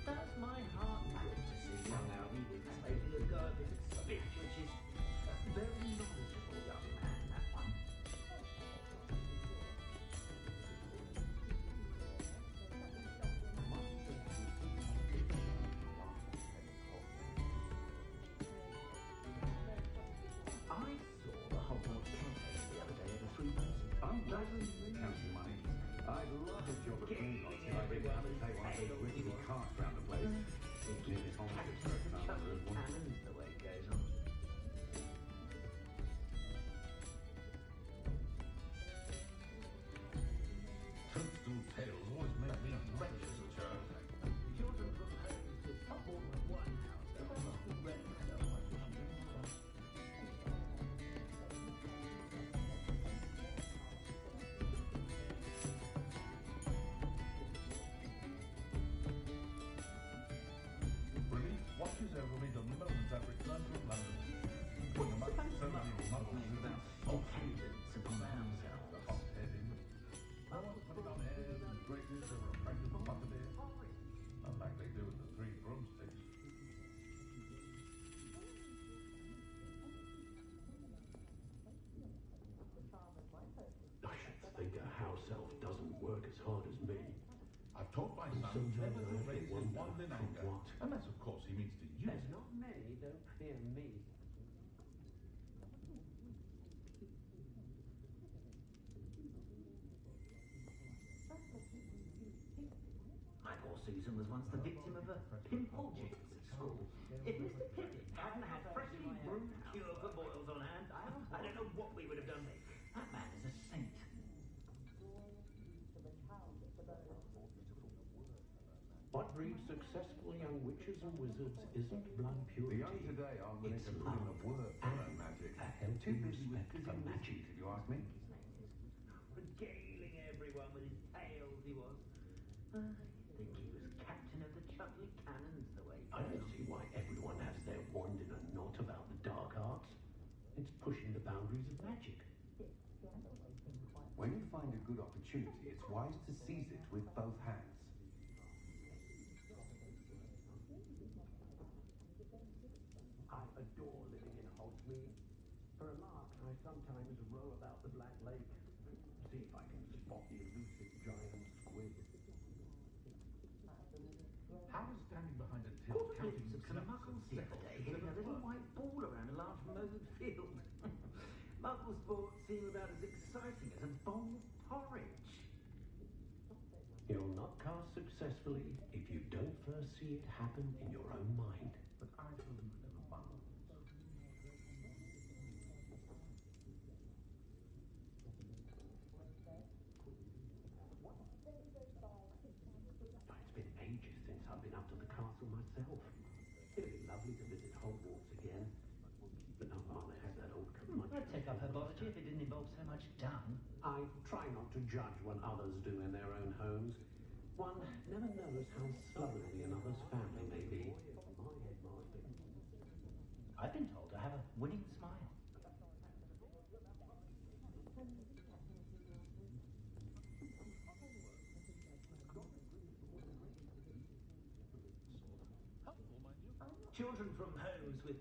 [SPEAKER 12] That's my heart good to see young Albie taking a go at this spit, which is a very knowledgeable young man, that one. I saw the Hogwarts campaign the other day at a 3-piece.
[SPEAKER 11] Undoubtedly counting money. I'd love a job at Gringotts if I didn't have to take one of those rickety carts round the place. It's nearly as haunted as one.
[SPEAKER 12] Cannons the way it goes on.
[SPEAKER 6] Toadstool tales always make me wretched as a child.
[SPEAKER 12] Children from homes with all in one house, they're not ready so much.
[SPEAKER 6] Relief washes over me the moment I return from London. When the much ceremony muddles about
[SPEAKER 12] Dependence upon the house elf.
[SPEAKER 6] the hot heading. I want to put it on airs and graces over a practical butterbeer, unlike they do with the 3 broomsticks.
[SPEAKER 12] I should think a house elf doesn't work as hard as me.
[SPEAKER 6] I've taught my son
[SPEAKER 12] Sometimes
[SPEAKER 6] never to
[SPEAKER 12] I
[SPEAKER 6] raise his
[SPEAKER 12] wonder
[SPEAKER 6] wand in
[SPEAKER 12] from
[SPEAKER 6] anger,
[SPEAKER 12] what?
[SPEAKER 6] unless, of course, he means to use
[SPEAKER 12] There's
[SPEAKER 6] it.
[SPEAKER 12] not many don't fear me. My poor Susan was once the victim of a pimple jinx at school. If Mr. Pippin hadn't had freshly brewed cure for boils on hand, I don't know what we would have done. That man is a saint. What breeds successful young witches and wizards isn't blood purity.
[SPEAKER 11] The young today aren't willing
[SPEAKER 12] It's
[SPEAKER 11] to put in the
[SPEAKER 12] love
[SPEAKER 11] work for
[SPEAKER 12] and
[SPEAKER 11] magic.
[SPEAKER 12] a
[SPEAKER 11] They're too
[SPEAKER 12] healthy
[SPEAKER 11] busy with
[SPEAKER 12] respect for magic.
[SPEAKER 11] if you ask me.
[SPEAKER 12] Regaling everyone with his tales, he was. I think he was captain of the Chutley Cannons the way. I don't see why everyone has their wand in a knot about the dark arts. It's pushing the boundaries of magic.
[SPEAKER 11] When you find a good opportunity, it's wise to seize it with both hands.
[SPEAKER 12] I adore living in Hogsmeade. For a lark, I sometimes row about the Black Lake. See if I can spot the elusive giant squid.
[SPEAKER 6] How is standing behind a till
[SPEAKER 12] Caught a
[SPEAKER 6] counting
[SPEAKER 12] glimpse of some muggles the other day hitting a little white ball around a large mowed field. Muggle sports seem about as exciting as a bowl of porridge. You'll not cast successfully if you don't first first see it happen in your own mind. But I wouldn't live above. It's been ages since I've been up to the castle myself. It'd be lovely to visit Hogwarts again. But no father has that old curmudgeon.
[SPEAKER 17] I'd take up herbology if it didn't involve so much dung.
[SPEAKER 12] I try not to judge what others do in their own homes. One never knows how slovenly another's family may be. My headmaster.
[SPEAKER 17] I've been told I have a winning smile. Children from homes with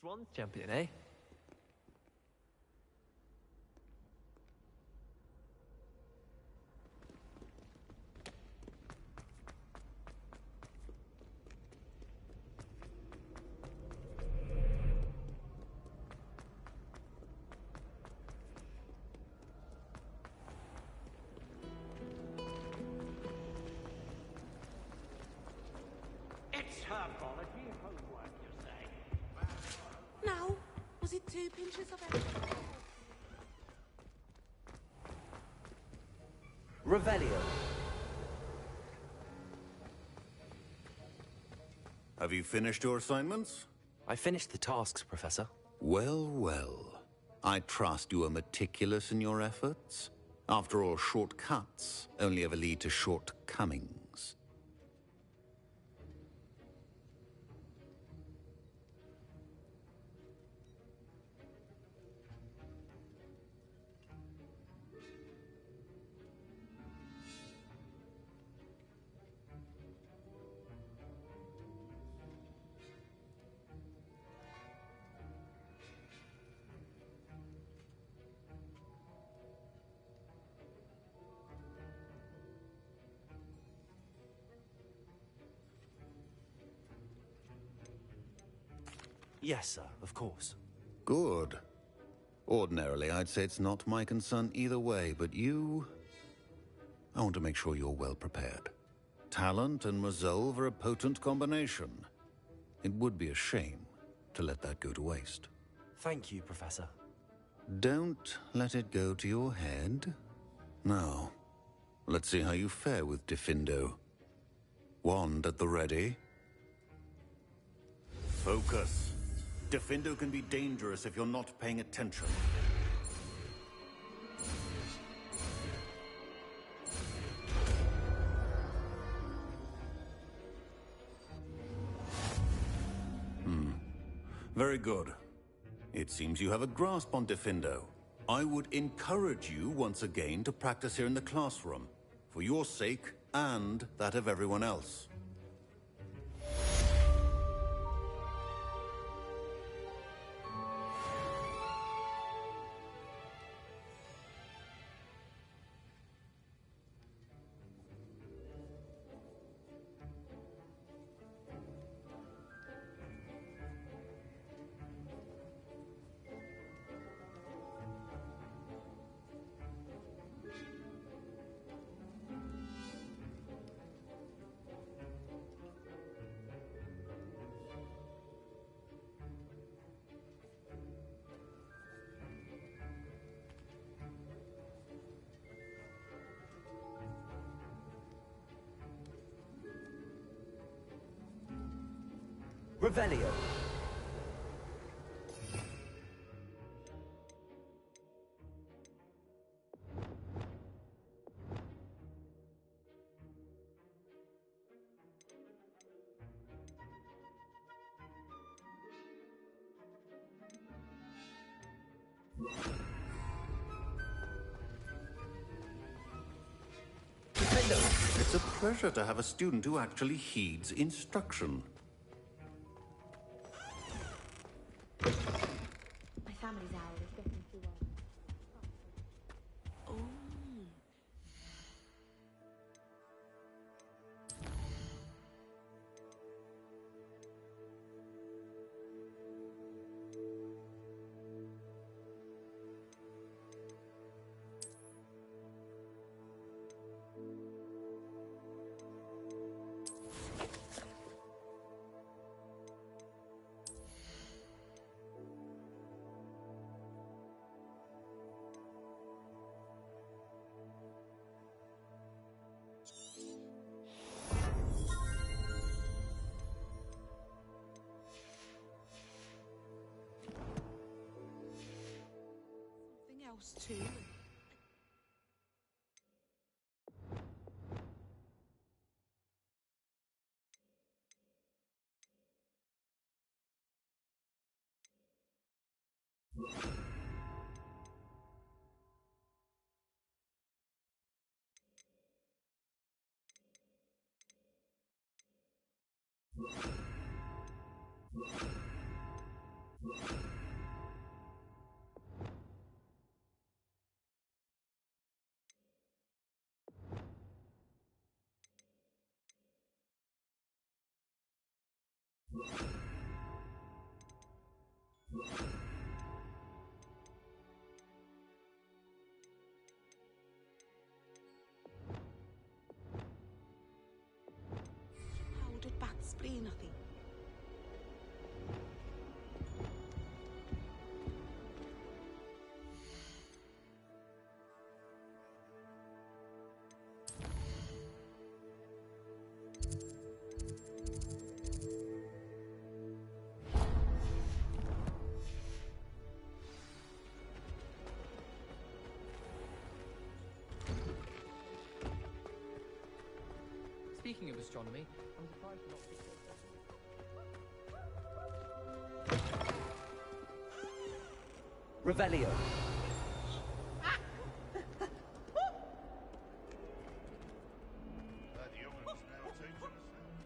[SPEAKER 14] Swan champion, eh?
[SPEAKER 12] It's her quality homework, you say?
[SPEAKER 10] Now, was it 2 pinches of extra?
[SPEAKER 14] Revelio.
[SPEAKER 9] Have you finished your assignments?
[SPEAKER 14] I finished the tasks, Professor.
[SPEAKER 9] Well, well. I trust you are meticulous in your efforts. After all, shortcuts only ever lead to shortcomings.
[SPEAKER 14] Yes, sir, of course.
[SPEAKER 9] Good. Ordinarily, I'd say it's not my concern either way, but you... I want to make sure you're well prepared. Talent and resolve are a potent combination. It would be a shame to let that go to waste.
[SPEAKER 14] Thank you, Professor.
[SPEAKER 9] Don't let it go to your head. Now, let's see how you fare with Diffindo. Wand at the ready. Focus. Diffindo can be dangerous if you're not paying attention. Very good. It seems you have a grasp on Diffindo. I would encourage you once again to practice here in the classroom, for your sake and that of everyone else.
[SPEAKER 14] Revelio.
[SPEAKER 9] It's a pleasure to have a student who actually heeds instruction.
[SPEAKER 18] My family's owl is getting too old.
[SPEAKER 10] Oh. Something else too. Powdered bat spleen, I think.
[SPEAKER 19] Speaking of astronomy, I'm surprised not to...
[SPEAKER 14] Revelio.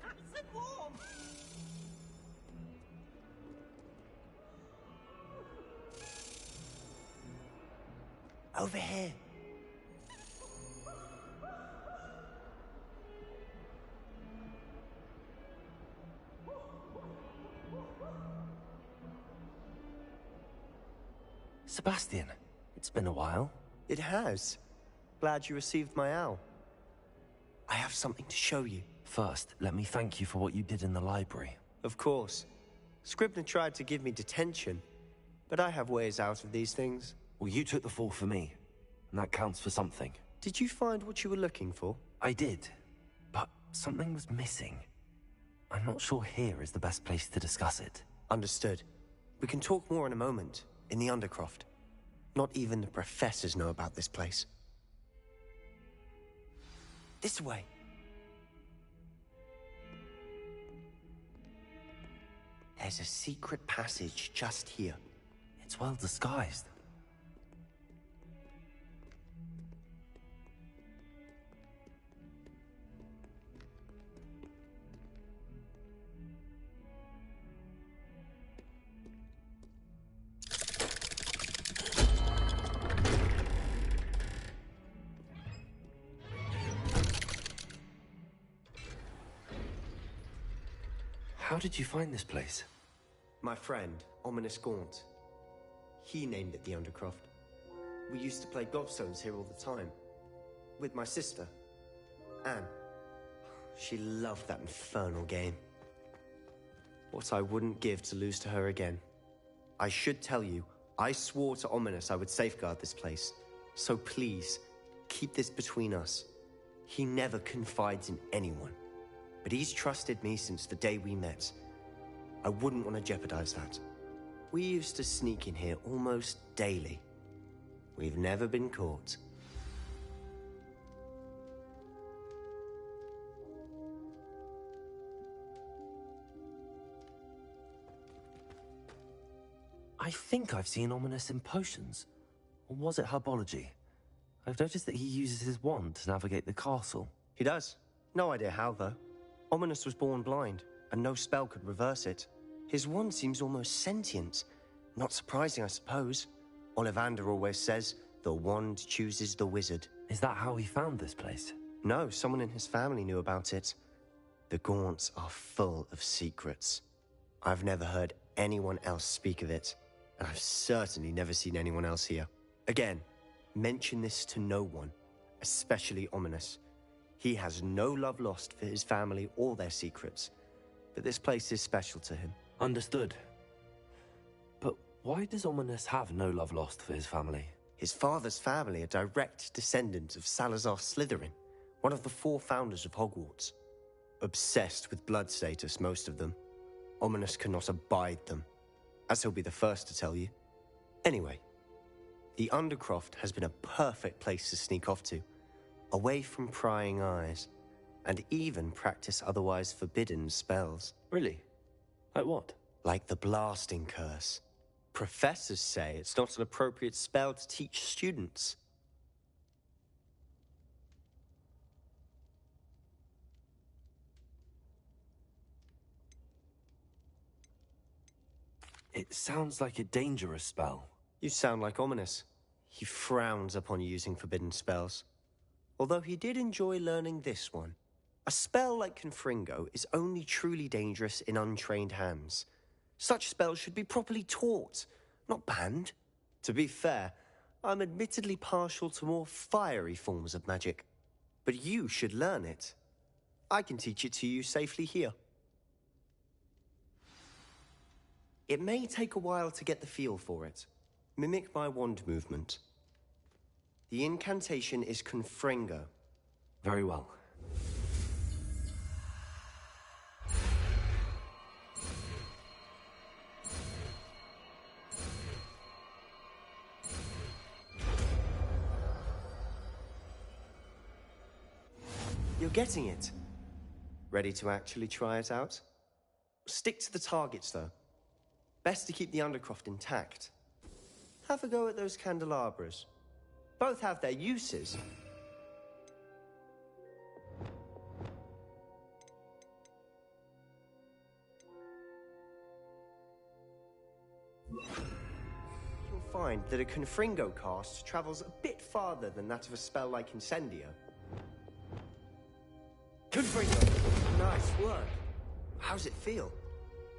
[SPEAKER 10] Nice and warm.
[SPEAKER 4] Over here.
[SPEAKER 5] Sebastian, it's been a while.
[SPEAKER 20] It has. Glad you received my owl. I have something to show you.
[SPEAKER 5] First, let me thank you for what you did in the library.
[SPEAKER 20] Of course. Scribner tried to give me detention, but I have ways out of these things.
[SPEAKER 5] Well, you took the fall for me, and that counts for something.
[SPEAKER 20] Did you find what you were looking for?
[SPEAKER 5] I did, but something was missing. I'm not sure here is the best place to discuss it.
[SPEAKER 20] Understood. We can talk more in a moment, in the Undercroft. Not even the professors know about this place. This way. There's a secret passage just here.
[SPEAKER 5] It's well disguised. How did you find this place?
[SPEAKER 20] My friend, Ominous Gaunt. He named it the Undercroft. We used to play gobstones here all the time. With my sister, Anne. She loved that infernal game. What I wouldn't give to lose to her again. I should tell you, I swore to Ominous I would safeguard this place. So please, keep this between us. He never confides in anyone. But he's trusted me since the day we met. I wouldn't want to jeopardize that. We used to sneak in here almost daily. We've never been caught.
[SPEAKER 5] I think I've seen Ominous in potions. Or was it herbology? I've noticed that he uses his wand to navigate the castle.
[SPEAKER 20] He does. No idea how, though. Ominous was born blind, and no spell could reverse it. His wand seems almost sentient. Not surprising, I suppose. Ollivander always says, the wand chooses the wizard.
[SPEAKER 5] Is that how he found this place?
[SPEAKER 20] No, someone in his family knew about it. The Gaunts are full of secrets. I've never heard anyone else speak of it, and I've certainly never seen anyone else here. Again, mention this to no one, especially Ominous. He has no love lost for his family or their secrets, but this place is special to him.
[SPEAKER 5] Understood. But why does Ominous have no love lost for his family?
[SPEAKER 20] His father's family are direct descendants of Salazar Slytherin, one of the 4 founders of Hogwarts. Obsessed with blood status, most of them. Ominous cannot abide them, as he'll be the first to tell you. Anyway, the Undercroft has been a perfect place to sneak off to, away from prying eyes, and even practice otherwise forbidden spells.
[SPEAKER 5] Really? Like what?
[SPEAKER 20] Like the blasting curse. Professors say it's not an appropriate spell to teach students.
[SPEAKER 5] It sounds like a dangerous spell.
[SPEAKER 20] You sound like Ominous. He frowns upon using forbidden spells. Although he did enjoy learning this one. A spell like Confringo is only truly dangerous in untrained hands. Such spells should be properly taught, not banned. To be fair, I'm admittedly partial to more fiery forms of magic. But you should learn it. I can teach it to you safely here. It may take a while to get the feel for it. Mimic my wand movement. The incantation is Confringo.
[SPEAKER 14] Very well.
[SPEAKER 20] You're getting it. Ready to actually try it out? Stick to the targets, though. Best to keep the Undercroft intact. Have a go at those candelabras. Both have their uses. You'll find that a Confringo cast travels a bit farther than that of a spell like Incendio. Confringo! Nice work. How's it feel?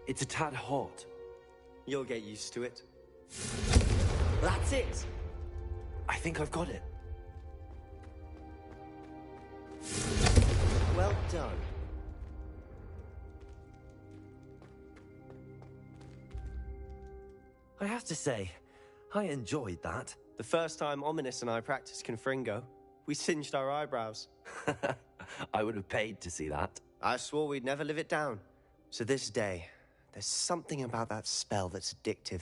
[SPEAKER 14] It's a tad hot.
[SPEAKER 20] You'll get used to it. That's it!
[SPEAKER 14] I think I've got it.
[SPEAKER 20] Well done.
[SPEAKER 14] I have to say, I enjoyed that.
[SPEAKER 20] The first time Ominous and I practiced Confringo, we singed our eyebrows.
[SPEAKER 14] I would have paid to see that.
[SPEAKER 20] I swore we'd never live it down. So this day, there's something about that spell that's addictive.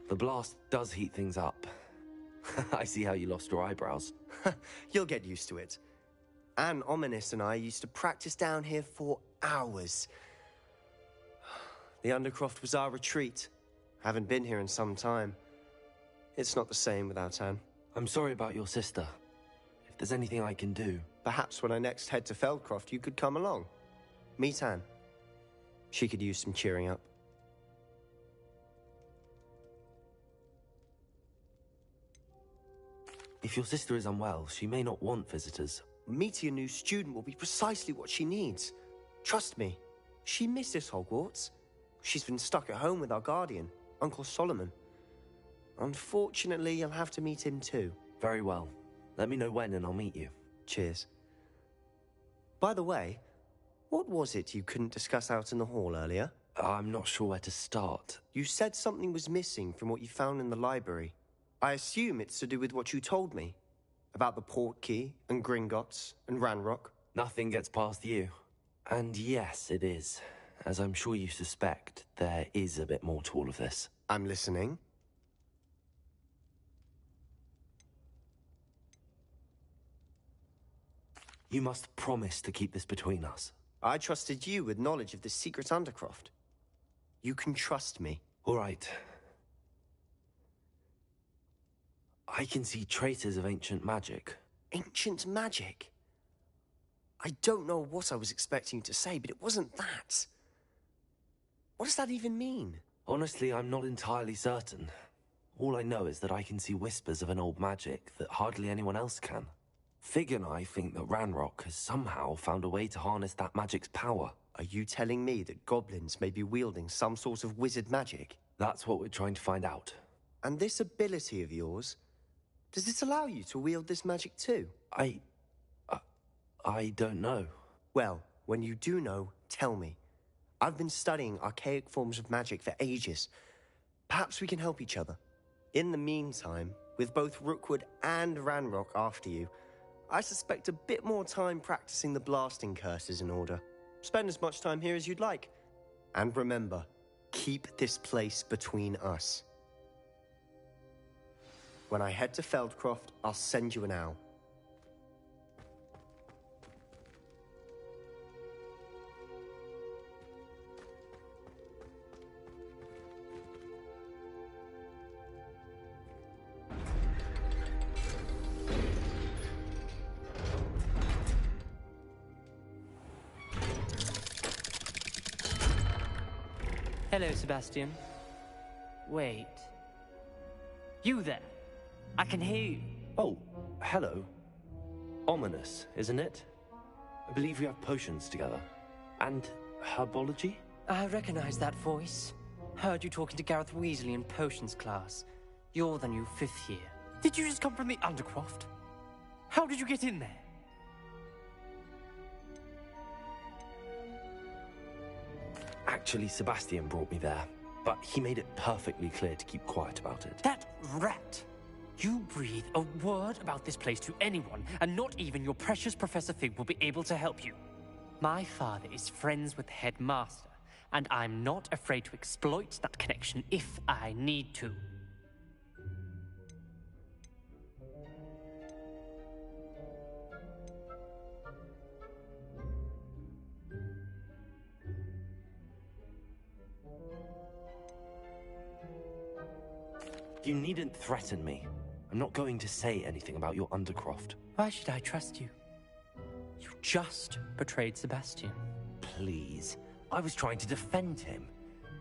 [SPEAKER 14] The blast does heat things up. I see how you lost your eyebrows.
[SPEAKER 20] You'll get used to it. Anne, Ominous and I used to practice down here for hours. The Undercroft was our retreat. Haven't been here in some time. It's not the same without Anne.
[SPEAKER 14] I'm sorry about your sister. If there's anything I can do...
[SPEAKER 20] Perhaps when I next head to Feldcroft, you could come along. Meet Anne. She could use some cheering up.
[SPEAKER 14] If your sister is unwell, she may not want visitors.
[SPEAKER 20] Meeting a new student will be precisely what she needs. Trust me, she misses Hogwarts. She's been stuck at home with our guardian, Uncle Solomon. Unfortunately, you'll have to meet him too.
[SPEAKER 14] Very well. Let me know when and I'll meet you.
[SPEAKER 20] Cheers. By the way, what was it you couldn't discuss out in the hall earlier?
[SPEAKER 14] I'm not sure where to start.
[SPEAKER 20] You said something was missing from what you found in the library. I assume it's to do with what you told me. About the Portkey, and Gringotts, and Ranrock.
[SPEAKER 14] Nothing gets past you. And yes, it is. As I'm sure you suspect, there is a bit more to all of this.
[SPEAKER 20] I'm listening.
[SPEAKER 14] You must promise to keep this between us.
[SPEAKER 20] I trusted you with knowledge of the secret Undercroft. You can trust me.
[SPEAKER 14] All right. I can see traces of ancient magic.
[SPEAKER 20] Ancient magic? I don't know what I was expecting to say, but it wasn't that. What does that even mean?
[SPEAKER 14] Honestly, I'm not entirely certain. All I know is that I can see whispers of an old magic that hardly anyone else can. Fig and I think that Ranrock has somehow found a way to harness that magic's power.
[SPEAKER 20] Are you telling me that goblins may be wielding some sort of wizard magic?
[SPEAKER 14] That's what we're trying to find out.
[SPEAKER 20] And this ability of yours, does it allow you to wield this magic too?
[SPEAKER 14] I don't know.
[SPEAKER 20] Well, when you do know, tell me. I've been studying archaic forms of magic for ages. Perhaps we can help each other. In the meantime, with both Rookwood and Ranrock after you, I suspect a bit more time practicing the blasting curse is in order. Spend as much time here as you'd like. And remember, keep this place between us. When I head to Feldcroft, I'll send you an owl.
[SPEAKER 21] Hello, Sebastian. Wait. You there? I can hear you.
[SPEAKER 14] Oh, hello. Ominous, isn't it? I believe we have potions together. And herbology?
[SPEAKER 21] I recognize that voice. Heard you talking to Gareth Weasley in potions class. You're the new 5th year. Did you just come from the Undercroft? How did you get in there?
[SPEAKER 14] Actually, Sebastian brought me there, but he made it perfectly clear to keep quiet about it.
[SPEAKER 21] That rat! You breathe a word about this place to anyone, and not even your precious Professor Fig will be able to help you. My father is friends with the headmaster, and I'm not afraid to exploit that connection if I need to.
[SPEAKER 14] You needn't threaten me. I'm not going to say anything about your Undercroft.
[SPEAKER 21] Why should I trust you? You just betrayed Sebastian.
[SPEAKER 14] Please. I was trying to defend him.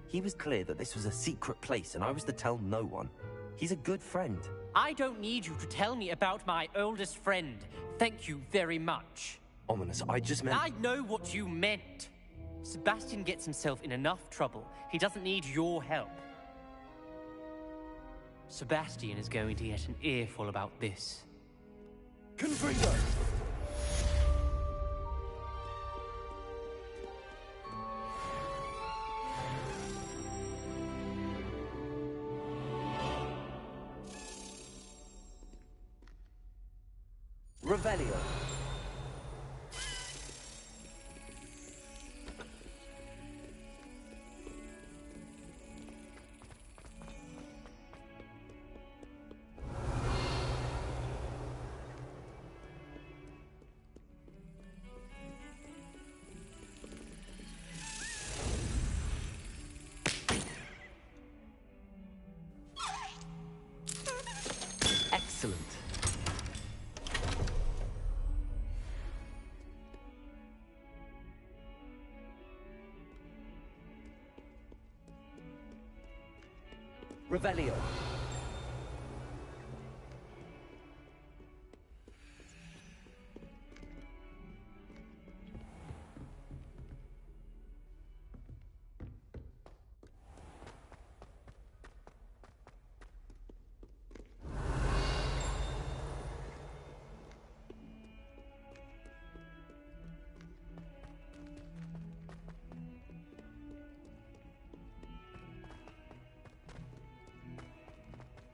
[SPEAKER 14] He was clear that this was a secret place and I was to tell no one. He's a good friend.
[SPEAKER 21] I don't need you to tell me about my oldest friend. Thank you very much.
[SPEAKER 14] Ominous, I just meant...
[SPEAKER 21] I know what you meant. Sebastian gets himself in enough trouble. He doesn't need your help. Sebastian is going to get an earful about this.
[SPEAKER 14] Confringo! Revelio. Excellent. Revelio.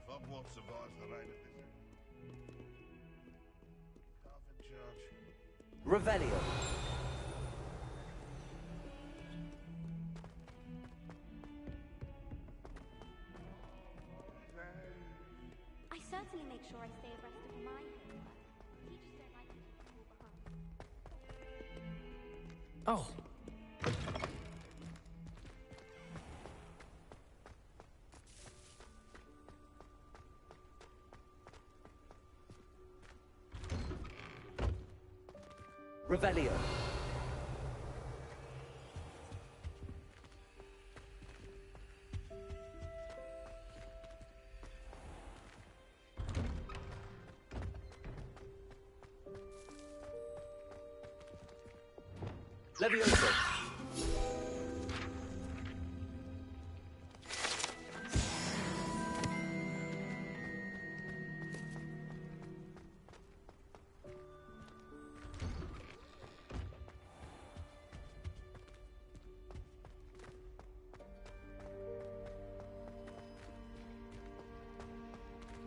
[SPEAKER 6] Hogwarts survives the rain of this. Half in charge.
[SPEAKER 14] Revelio.
[SPEAKER 18] I certainly make sure I stay abreast of my homework. Teachers don't like me to fall behind.
[SPEAKER 21] Oh.
[SPEAKER 14] Revelio. Levioso.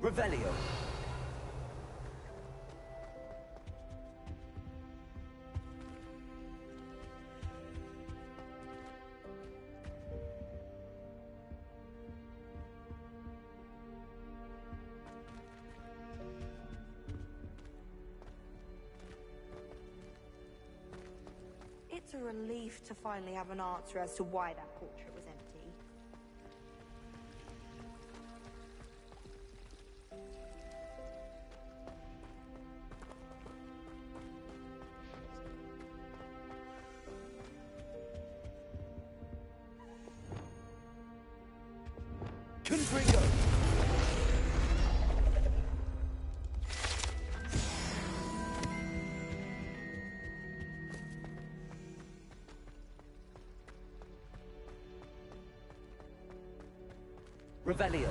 [SPEAKER 14] Revelio.
[SPEAKER 22] It's a relief to finally have an answer as to why that portrait was empty.
[SPEAKER 14] Revelio.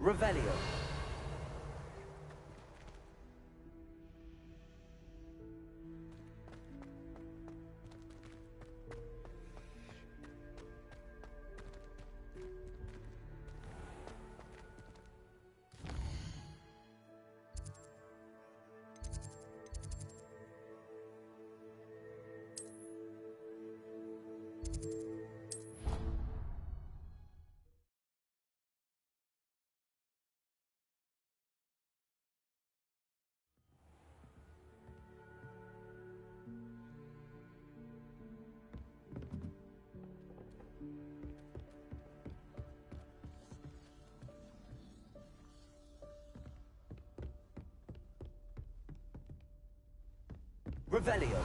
[SPEAKER 14] Revelio. Revelio.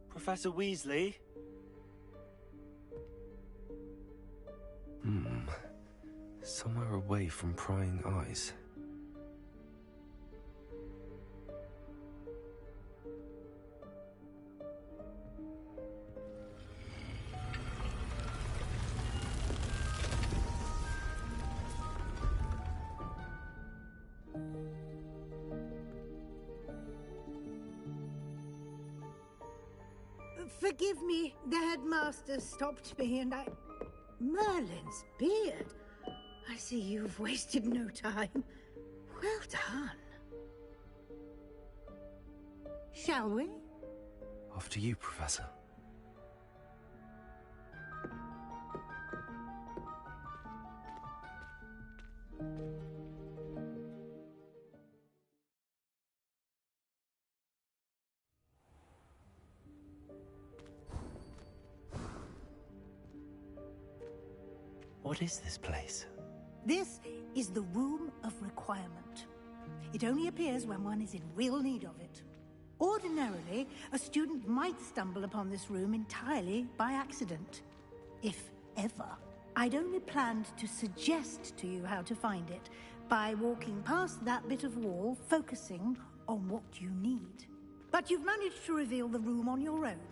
[SPEAKER 5] Professor Weasley? Somewhere away from prying eyes.
[SPEAKER 7] Forgive me, the headmaster stopped me and I... Merlin's beard. I see you've wasted no time. Well done. Shall we?
[SPEAKER 5] After you, Professor. What is this place?
[SPEAKER 7] This is the Room of Requirement. It only appears when one is in real need of it. Ordinarily, a student might stumble upon this room entirely by accident. If ever. I'd only planned to suggest to you how to find it by walking past that bit of wall, focusing on what you need. But you've managed to reveal the room on your own.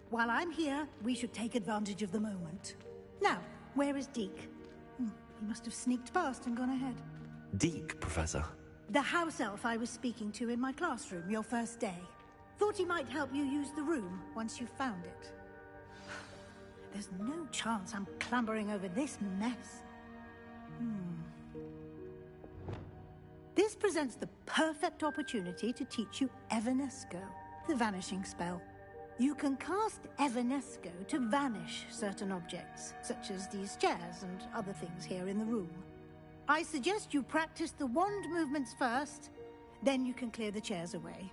[SPEAKER 7] While I'm here, we should take advantage of the moment. Now, where is Deke? He must have sneaked past and gone ahead.
[SPEAKER 5] Deke, Professor.
[SPEAKER 7] The house elf I was speaking to in my classroom your first day. Thought he might help you use the room once you found it. There's no chance I'm clambering over this mess. This presents the perfect opportunity to teach you Evanesco, the vanishing spell. You can cast Evanesco to vanish certain objects, such as these chairs and other things here in the room. I suggest you practice the wand movements first, then you can clear the chairs away.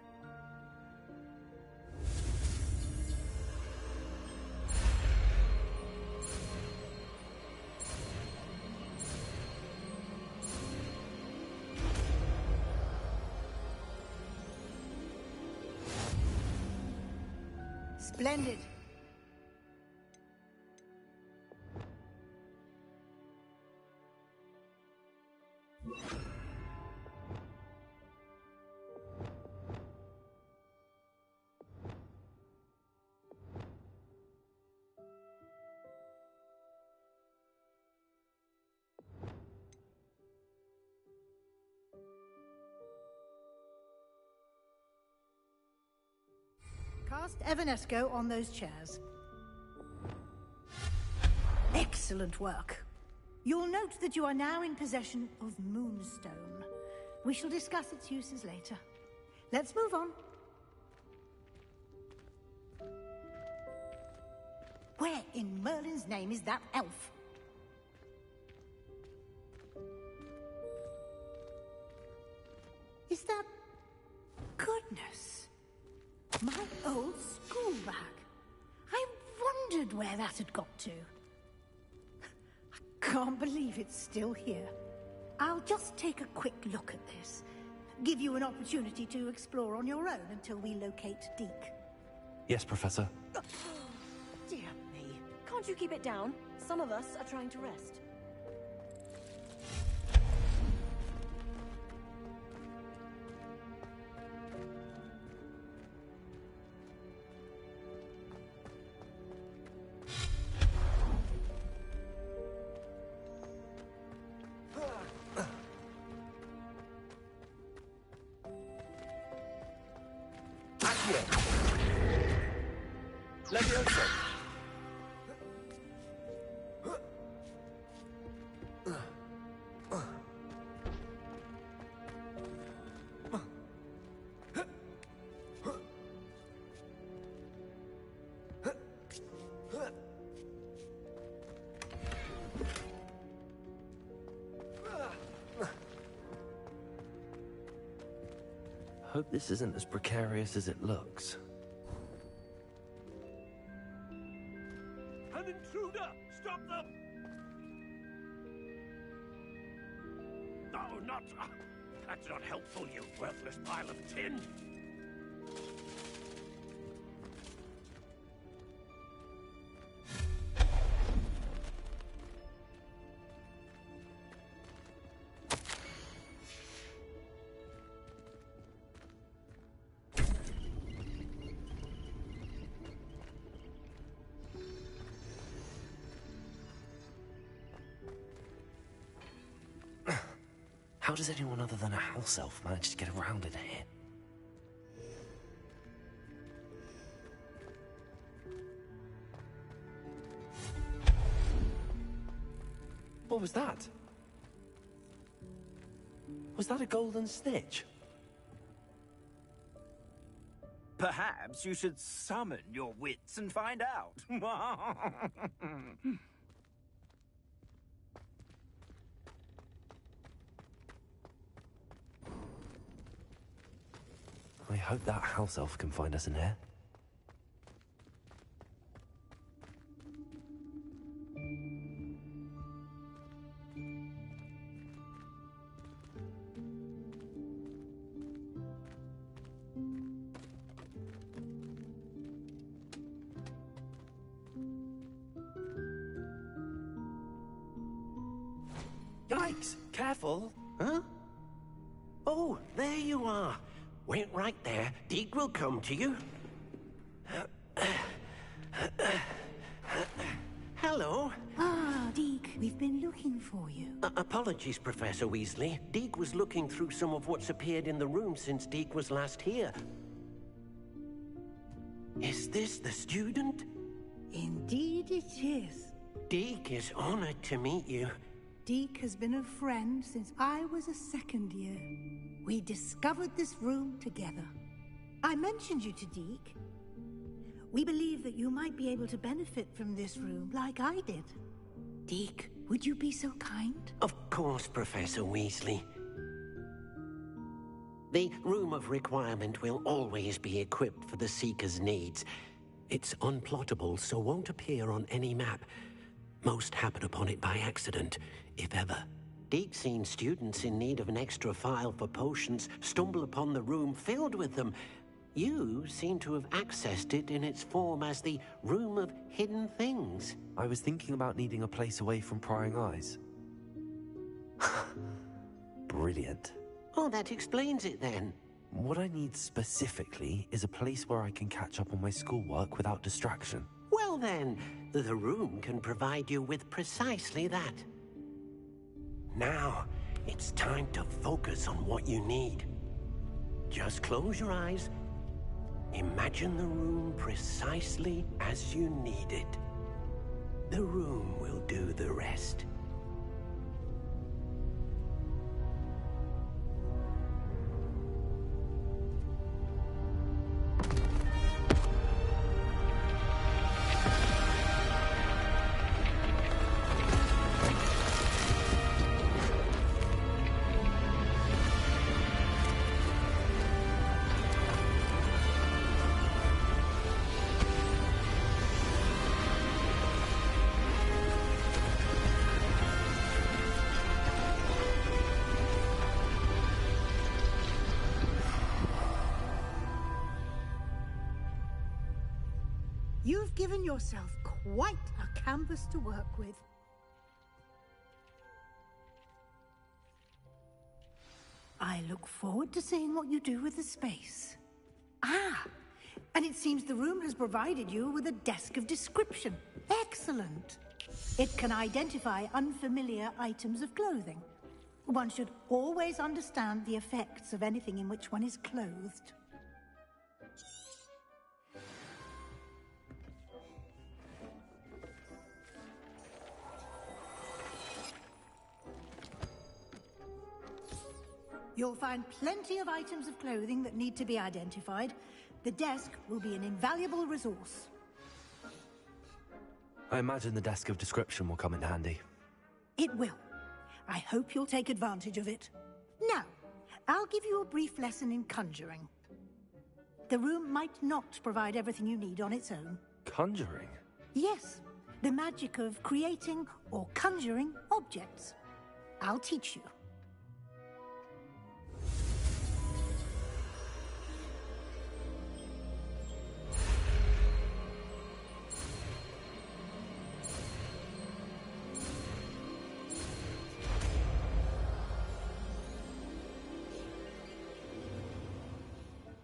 [SPEAKER 7] Splendid. cast Evanesco on those chairs. Excellent work. You'll note that you are now in possession of Moonstone. We shall discuss its uses later. Let's move on. Where in Merlin's name is that elf? Is that... Goodness. My old school bag. I wondered where that had got to. I can't believe it's still here. I'll just take a quick look at this. Give you an opportunity to explore on your own until we locate Deke.
[SPEAKER 14] Yes, Professor.
[SPEAKER 2] Dear me. Can't you keep it down? Some of us are trying to rest.
[SPEAKER 5] Levioso!
[SPEAKER 14] Hope this isn't as precarious as it looks.
[SPEAKER 12] An intruder! Stop them! No, not... that's not helpful, you worthless pile of tin!
[SPEAKER 14] How does anyone other than a house elf manage to get around in here? What was that? Was that a golden snitch?
[SPEAKER 12] Perhaps you should summon your wits and find out.
[SPEAKER 14] I hope that house elf can find us in here.
[SPEAKER 8] Yikes! Careful! Huh? Oh, there you are. Wait right there. Deke will come to you. Hello.
[SPEAKER 7] Ah, Deke, we've been looking for you.
[SPEAKER 8] Apologies, Professor Weasley. Deke was looking through some of what's appeared in the room since Deke was last here. Is this the student?
[SPEAKER 7] Indeed it is.
[SPEAKER 8] Deke is honored to meet you.
[SPEAKER 7] Deke has been a friend since I was a second year. We discovered this room together. I mentioned you to Deke. We believe that you might be able to benefit from this room like I did. Deke, would you be so kind?
[SPEAKER 8] Of course, Professor Weasley. The Room of Requirement will always be equipped for the Seeker's needs. It's unplottable, so won't appear on any map. Most happen upon it by accident, if ever. Deke's seen students in need of an extra file for potions stumble upon the room filled with them. You seem to have accessed it in its form as the Room of Hidden Things.
[SPEAKER 14] I was thinking about needing a place away from prying eyes. Brilliant.
[SPEAKER 8] Oh, that explains it then.
[SPEAKER 14] What I need specifically is a place where I can catch up on my schoolwork without distraction.
[SPEAKER 8] Well then, the room can provide you with precisely that. Now, it's time to focus on what you need. Just close your eyes Imagine the room precisely as you need it. The room will do the rest.
[SPEAKER 7] You've given yourself quite a canvas to work with. I look forward to seeing what you do with the space. Ah, and it seems the room has provided you with a desk of description. Excellent. It can identify unfamiliar items of clothing. One should always understand the effects of anything in which one is clothed. You'll find plenty of items of clothing that need to be identified. The desk will be an invaluable resource.
[SPEAKER 14] I imagine the desk of description will come in handy.
[SPEAKER 7] It will. I hope you'll take advantage of it. Now, I'll give you a brief lesson in conjuring. The room might not provide everything you need on its own.
[SPEAKER 14] Conjuring?
[SPEAKER 7] Yes, the magic of creating or conjuring objects. I'll teach you.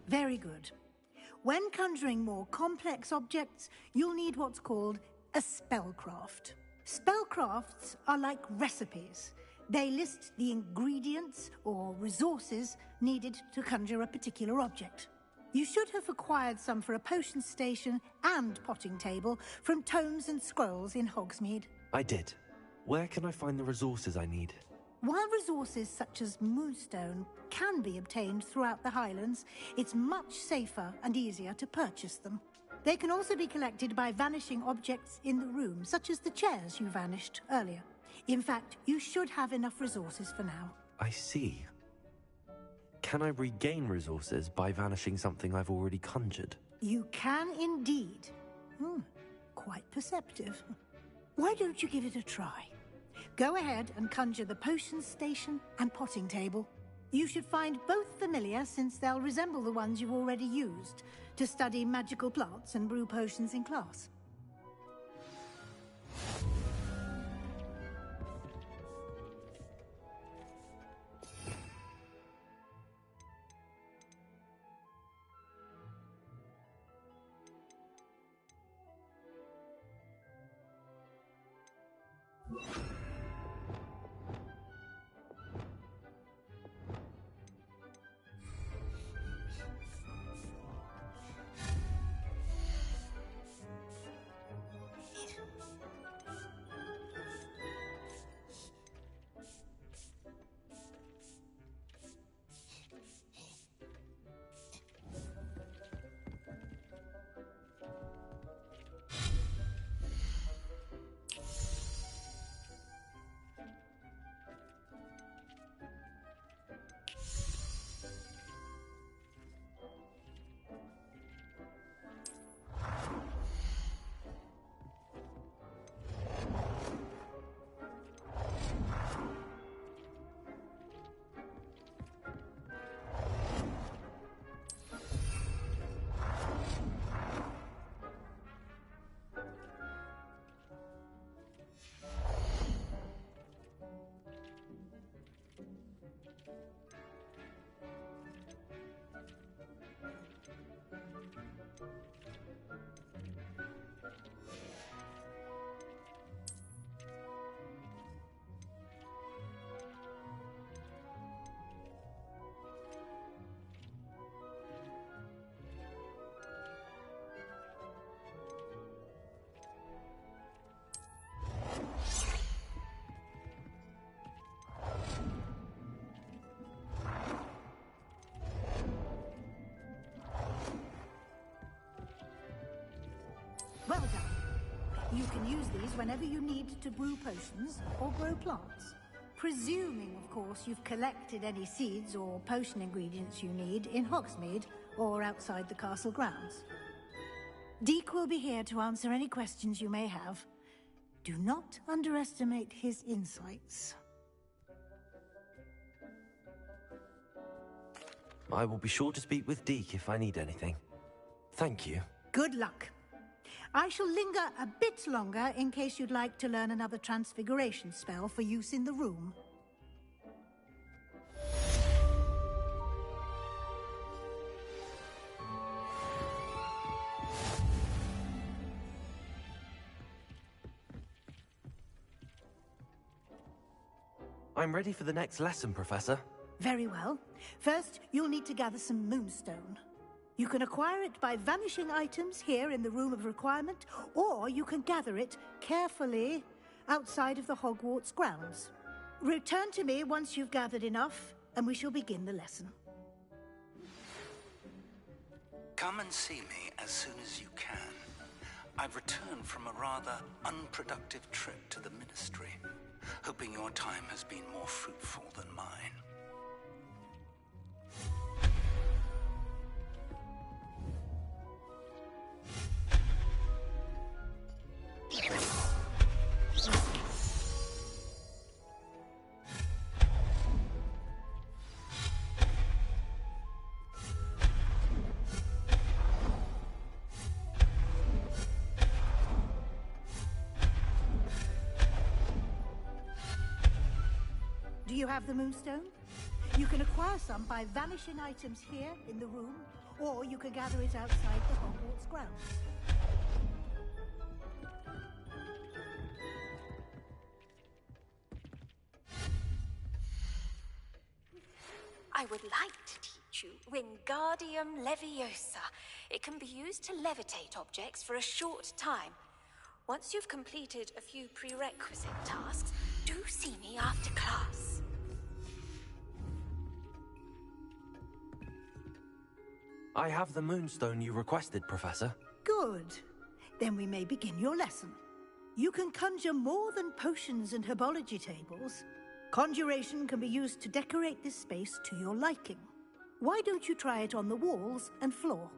[SPEAKER 7] Very good. When conjuring more complex objects, you'll need what's called a spellcraft. Spellcrafts are like recipes. They list the ingredients or resources needed to conjure a particular object. You should have acquired some for a potion station and potting table from tomes and scrolls in Hogsmeade.
[SPEAKER 14] I did. Where can I find the resources I need?
[SPEAKER 7] While resources such as moonstone can be obtained throughout the Highlands, it's much safer and easier to purchase them. They can also be collected by vanishing objects in the room, such as the chairs you vanished earlier. In fact, you should have enough resources for now.
[SPEAKER 14] I see. Can I regain resources by vanishing something I've already conjured?
[SPEAKER 7] You can indeed. Quite perceptive. Why don't you give it a try? Go ahead and conjure the potion station and potting table. You should find both familiar, since they'll resemble the ones you've already used to study magical plants and brew potions in class. Well done. You can use these whenever you need to brew potions or grow plants. Presuming, of course, you've collected any seeds or potion ingredients you need in Hogsmeade or outside the castle grounds. Deke will be here to answer any questions you may have. Do not underestimate his insights.
[SPEAKER 14] I will be sure to speak with Deke if I need anything. Thank you.
[SPEAKER 7] Good luck. I shall linger a bit longer in case you'd like to learn another transfiguration spell for use in the room.
[SPEAKER 14] I'm ready for the next lesson, Professor.
[SPEAKER 7] Very well. First, you'll need to gather some moonstone. You can acquire it by vanishing items here in the Room of Requirement, or you can gather it carefully outside of the Hogwarts grounds. Return to me once you've gathered enough, and we shall begin the lesson.
[SPEAKER 1] Come and see me as soon as you can. I've returned from a rather unproductive trip to the Ministry, hoping your time has been more fruitful than mine.
[SPEAKER 7] Do you have the moonstone? You can acquire some by vanishing items here in the room, or you can gather it outside the Hogwarts grounds.
[SPEAKER 13] I would like to teach you Wingardium Leviosa. It can be used to levitate objects for a short time. Once you've completed a few prerequisite tasks, do see me after class.
[SPEAKER 14] I have the moonstone you requested, Professor.
[SPEAKER 7] Good. Then we may begin your lesson. You can conjure more than potions and herbology tables. Conjuration can be used to decorate this space to your liking. Why don't you try it on the walls and floor?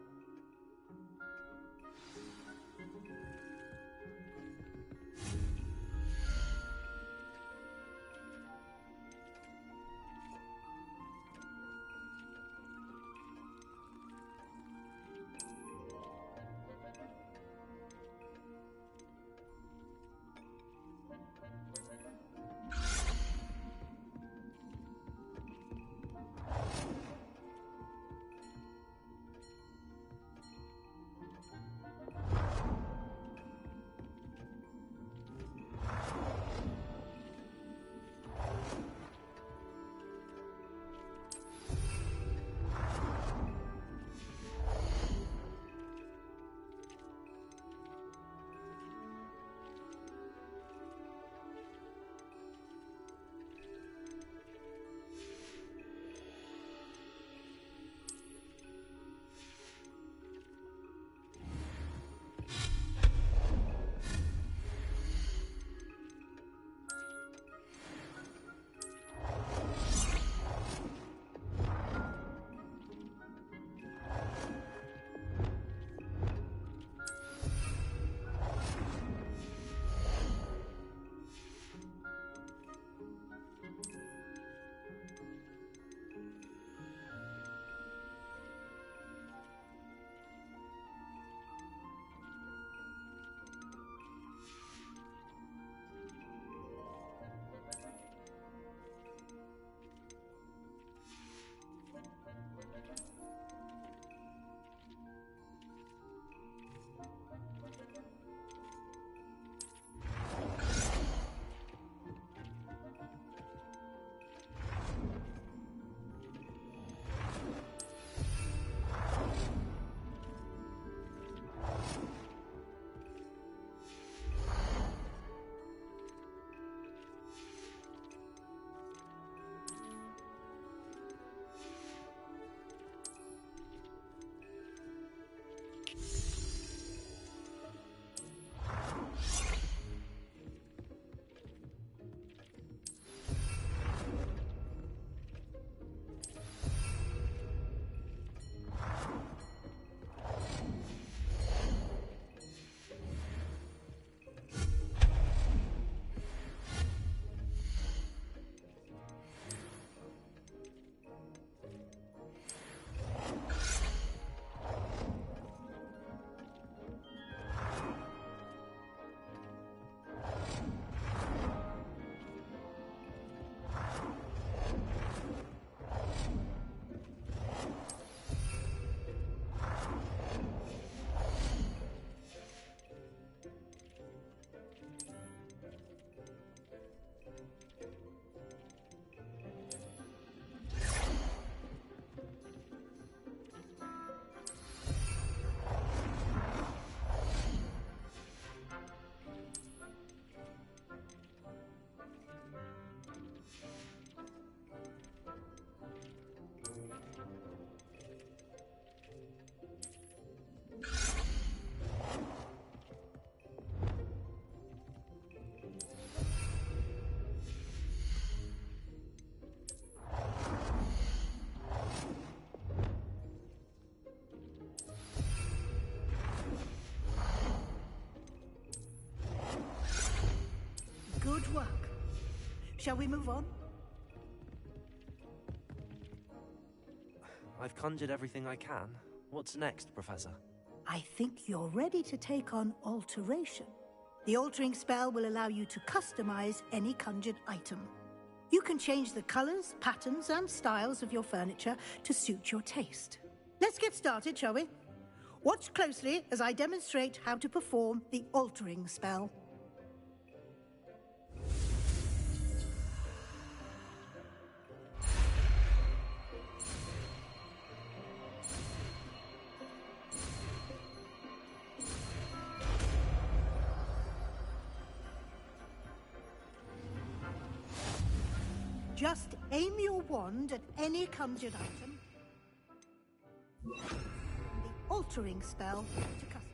[SPEAKER 7] Shall we move on?
[SPEAKER 14] I've conjured everything I can. What's next, Professor?
[SPEAKER 7] I think you're ready to take on alteration. The altering spell will allow you to customize any conjured item. You can change the colors, patterns, and styles of your furniture to suit your taste. Let's get started, shall we? Watch closely as I demonstrate how to perform the altering spell. Just aim your wand at any conjured item. The altering spell to custom.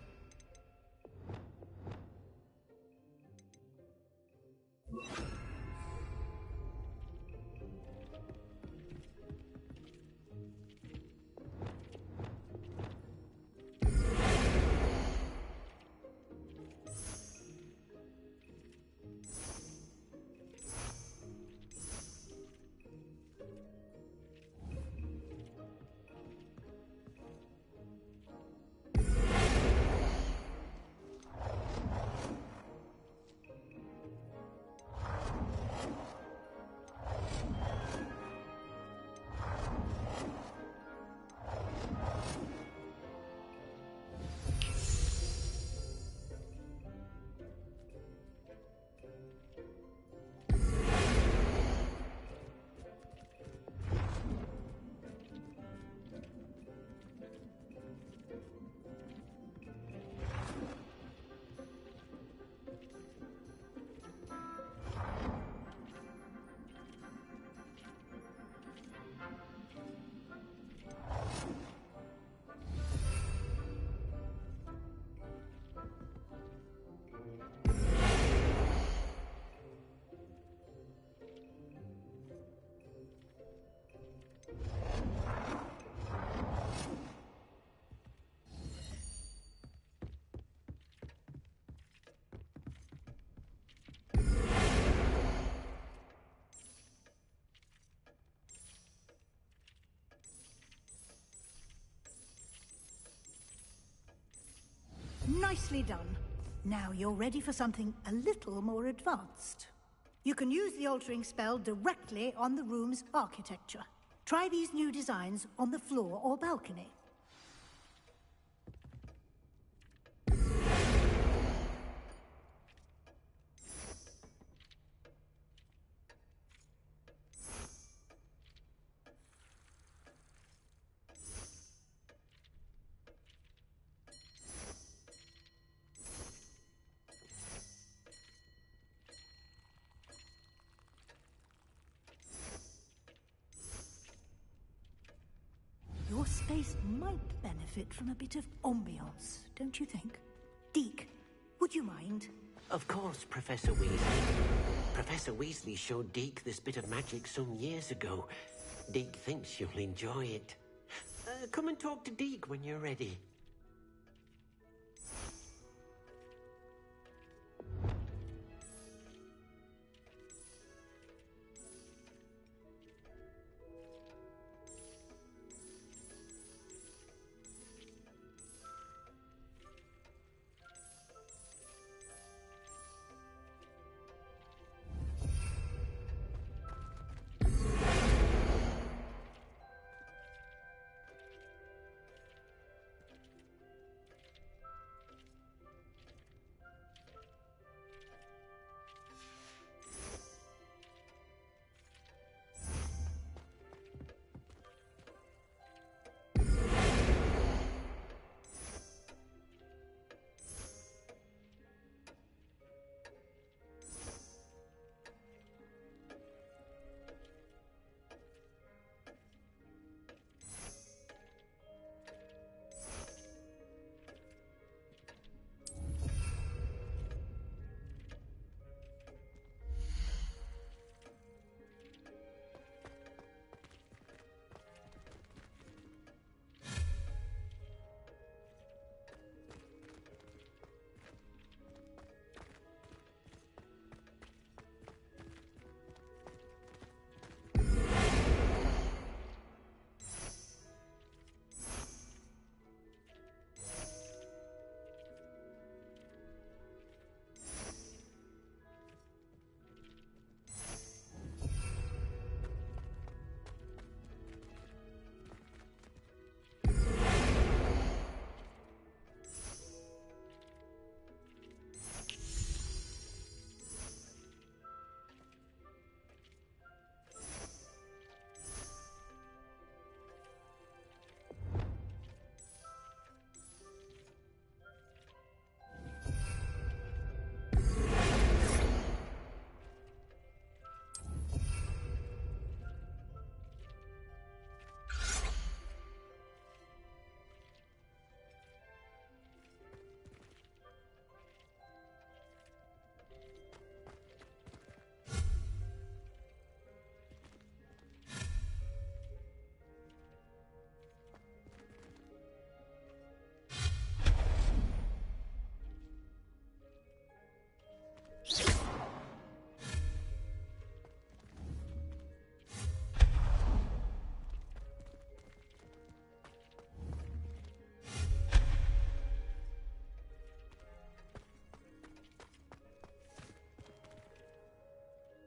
[SPEAKER 7] Nicely done. Now you're ready for something a little more advanced. You can use the altering spell directly on the room's architecture. Try these new designs on the floor or balcony. Your space might benefit from a bit of ambiance, don't you think? Deke, would you mind?
[SPEAKER 8] Of course, Professor Weasley. Professor Weasley showed Deke this bit of magic some years ago. Deke thinks you'll enjoy it. Come and talk to Deke when you're ready.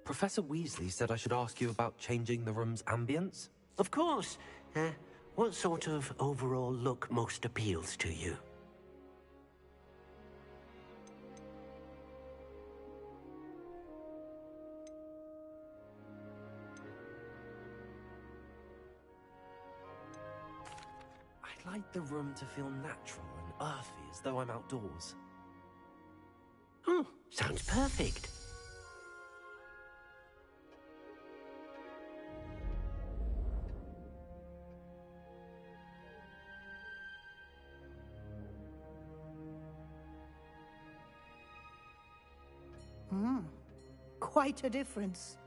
[SPEAKER 14] Professor Weasley said I should ask you about changing the room's ambience.
[SPEAKER 8] Of course. What sort of overall look most appeals to you?
[SPEAKER 14] I'd like the room to feel natural and earthy, as though I'm outdoors.
[SPEAKER 8] Sounds perfect.
[SPEAKER 7] Quite a difference.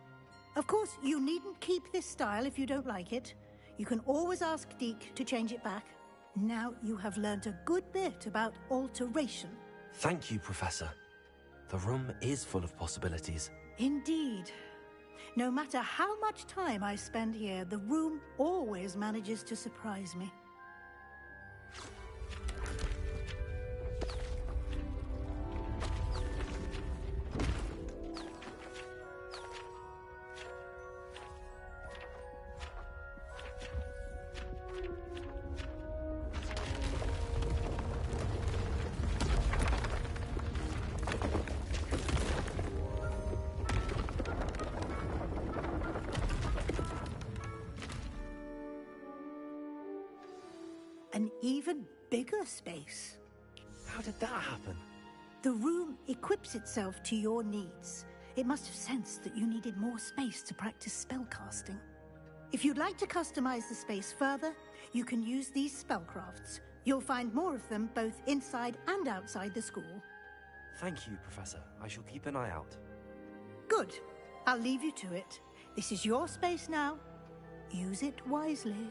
[SPEAKER 7] Of course, you needn't keep this style if you don't like it. You can always ask Deke to change it back. Now you have learnt a good bit about alteration.
[SPEAKER 14] Thank you, Professor. The room is full of possibilities.
[SPEAKER 7] Indeed. No matter how much time I spend here, the room always manages to surprise me. An even bigger space.
[SPEAKER 14] How did that happen?
[SPEAKER 7] The room equips itself to your needs. It must have sensed that you needed more space to practice spellcasting. If you'd like to customize the space further, you can use these spellcrafts. You'll find more of them both inside and outside the school.
[SPEAKER 14] Thank you, Professor. I shall keep an eye out.
[SPEAKER 7] Good. I'll leave you to it. This is your space now. Use it wisely.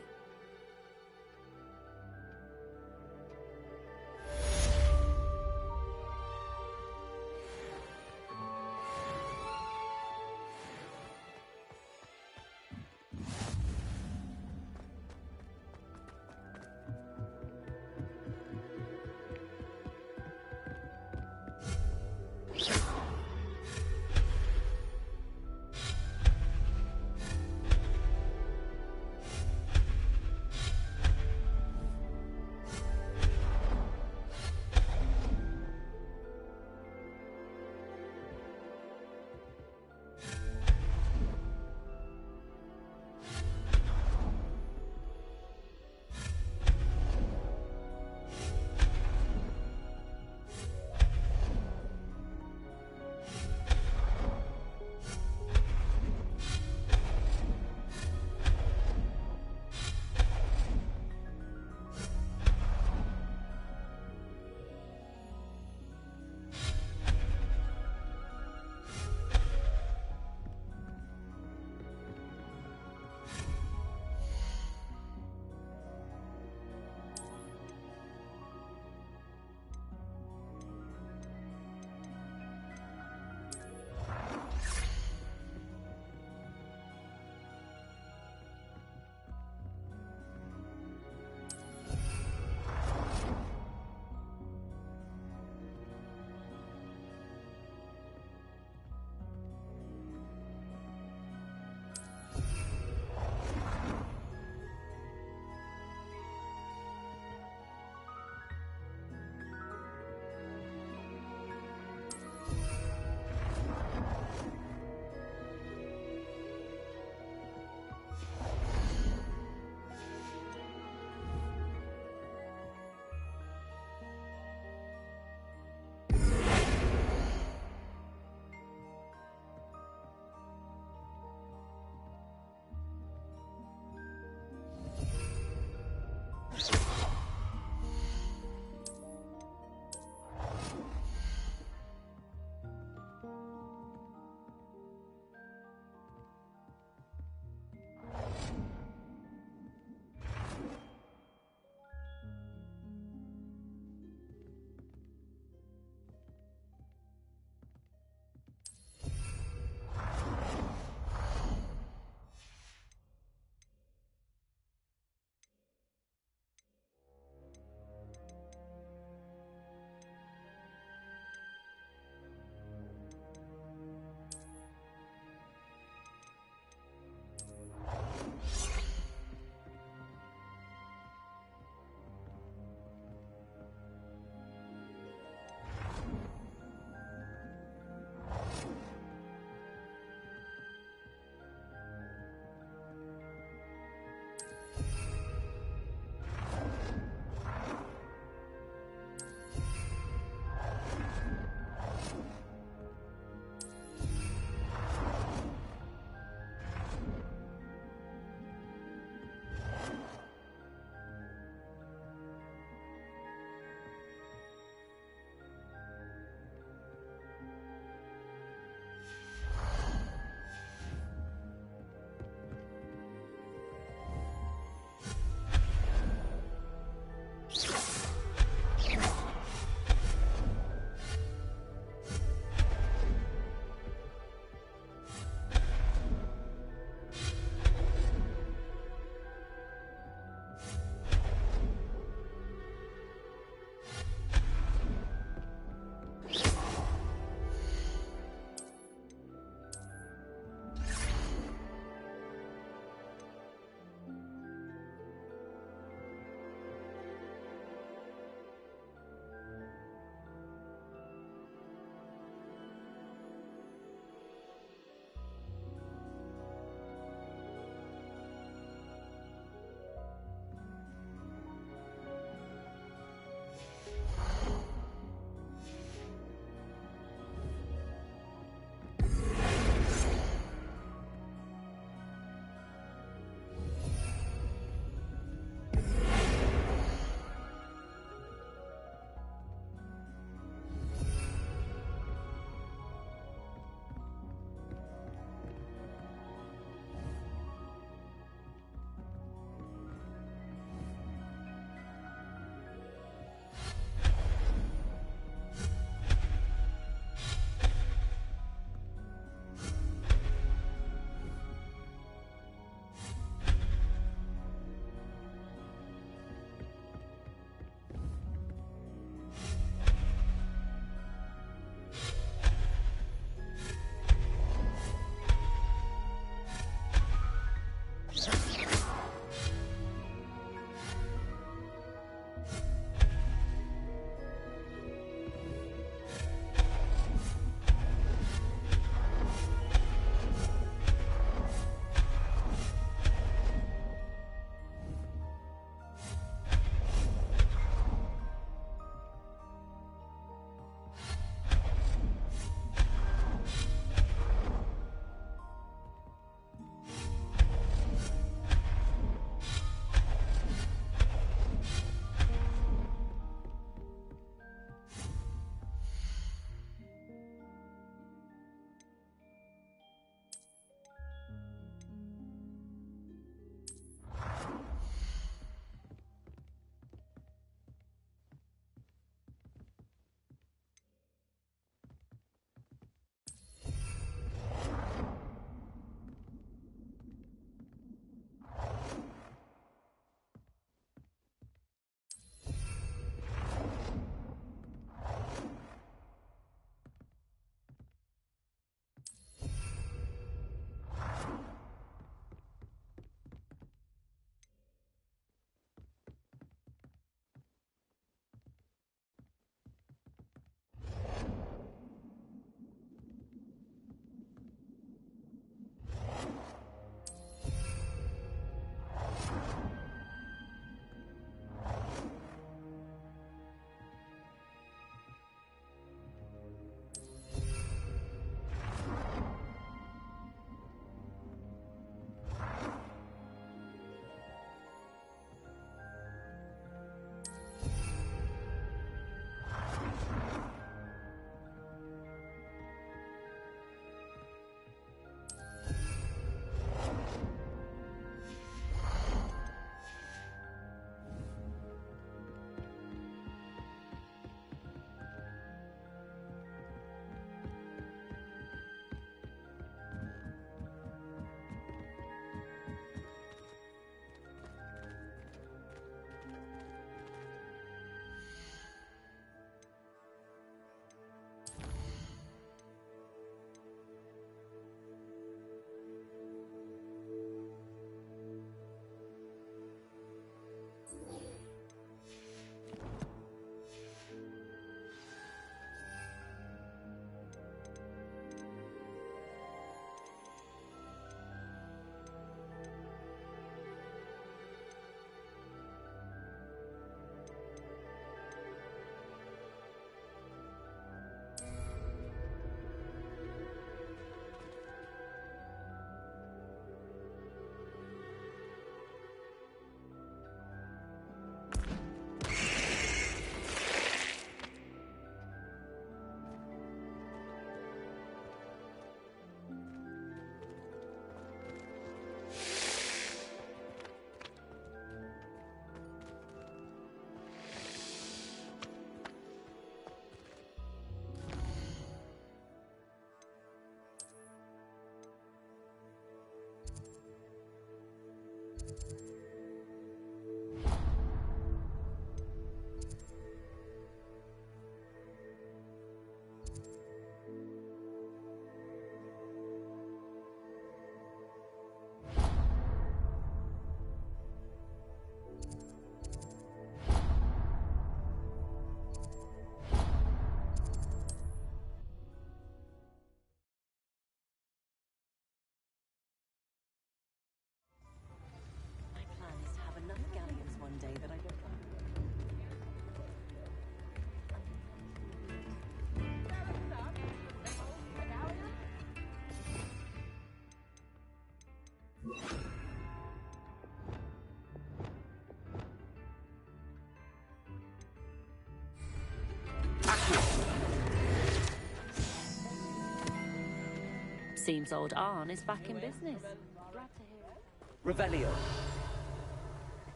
[SPEAKER 3] Seems old Arn is back in business. Glad to hear it.
[SPEAKER 14] Revelio.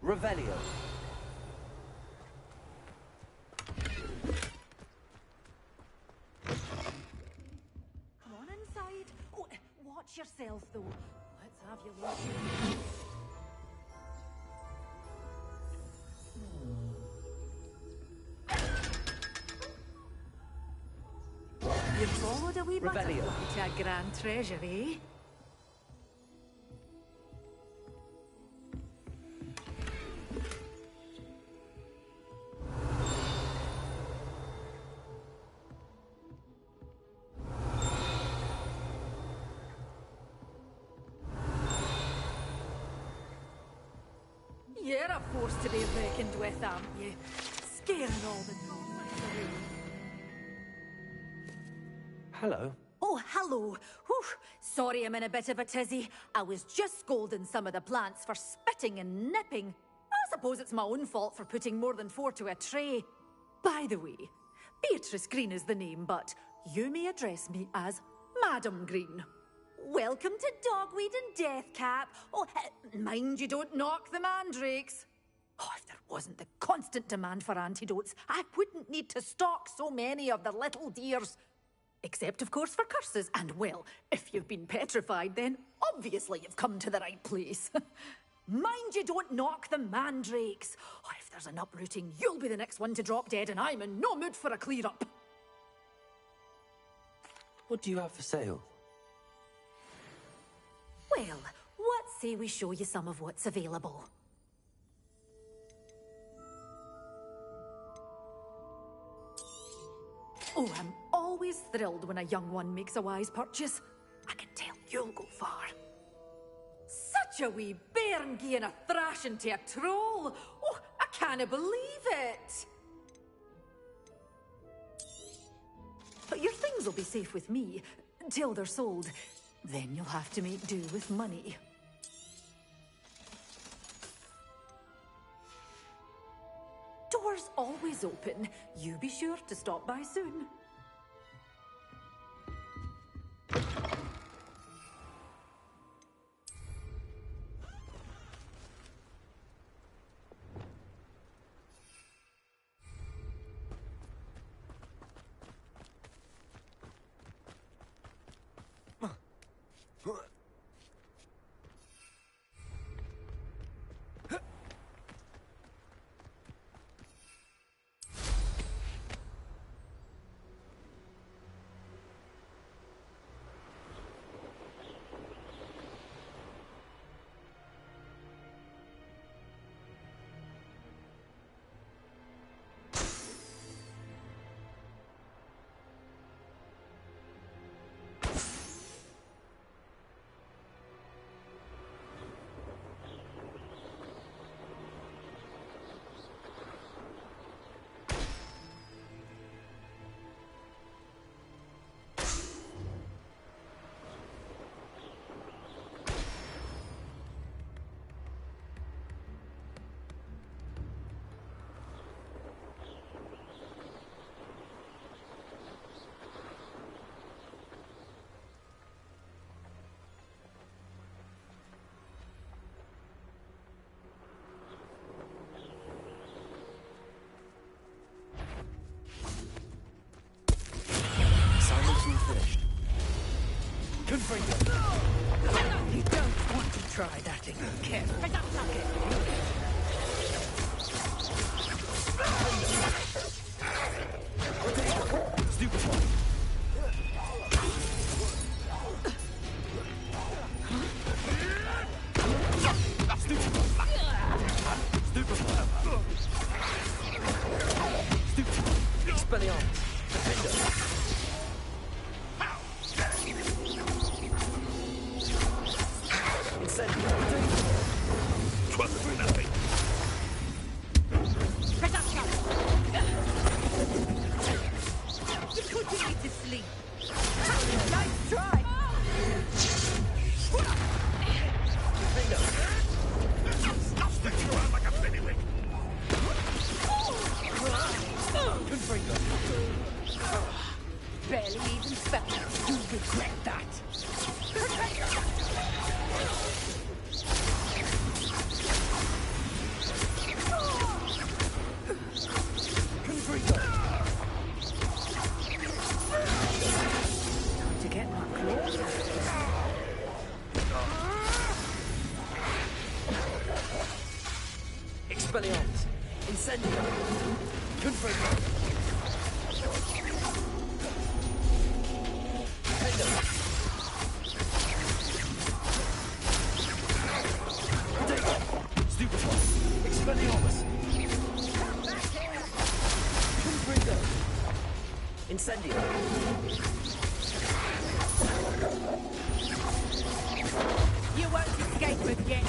[SPEAKER 14] Revelio.
[SPEAKER 16] Come on inside. Oh, watch yourself, though. Let's have you look. You followed a wee butterfly to a grand treasure, eh? You're a force to be reckoned with, aren't you? Scaring all the goblins away.
[SPEAKER 14] Hello.
[SPEAKER 16] Oh, hello. Whew. Sorry I'm in a bit of a tizzy. I was just scolding some of the plants for spitting and nipping. I suppose it's my own fault for putting more than 4 to a tray. By the way, Beatrice Green is the name, but you may address me as Madam Green. Welcome to Dogweed and Deathcap. Oh, mind you don't knock the mandrakes. Oh, if there wasn't the constant demand for antidotes, I wouldn't need to stock so many of the little dears. Except, of course, for curses. And, well, if you've been petrified, then obviously you've come to the right place. Mind you don't knock the mandrakes. Oh, if there's an uprooting, you'll be the next one to drop dead, and I'm in no mood for a clear-up.
[SPEAKER 14] What do you have for sale?
[SPEAKER 16] Well, what say we show you some of what's available? Oh, I'm always thrilled when a young one makes a wise purchase. I can tell you'll go far. Such a wee bairn gieing a thrashing to a troll! Oh, I can't believe it! But your things will be safe with me, till they're sold. Then you'll have to make do with money. Doors always open. You be sure to stop by soon.
[SPEAKER 11] try that again. Careful.
[SPEAKER 14] Stupid one.
[SPEAKER 11] Expelliarmus. Defender.
[SPEAKER 6] Twelve nothing.
[SPEAKER 11] You're putting me to sleep. Nice try.
[SPEAKER 6] Stop sticking around like a bailiwick.
[SPEAKER 11] Confringo. Barely even felt. You regret that. Confringo. To get my claws out. Expelliarmus. Incendio. Confringo.
[SPEAKER 14] Stupid one. Expelliarmus.
[SPEAKER 11] Confringo. Incendio. You won't escape again.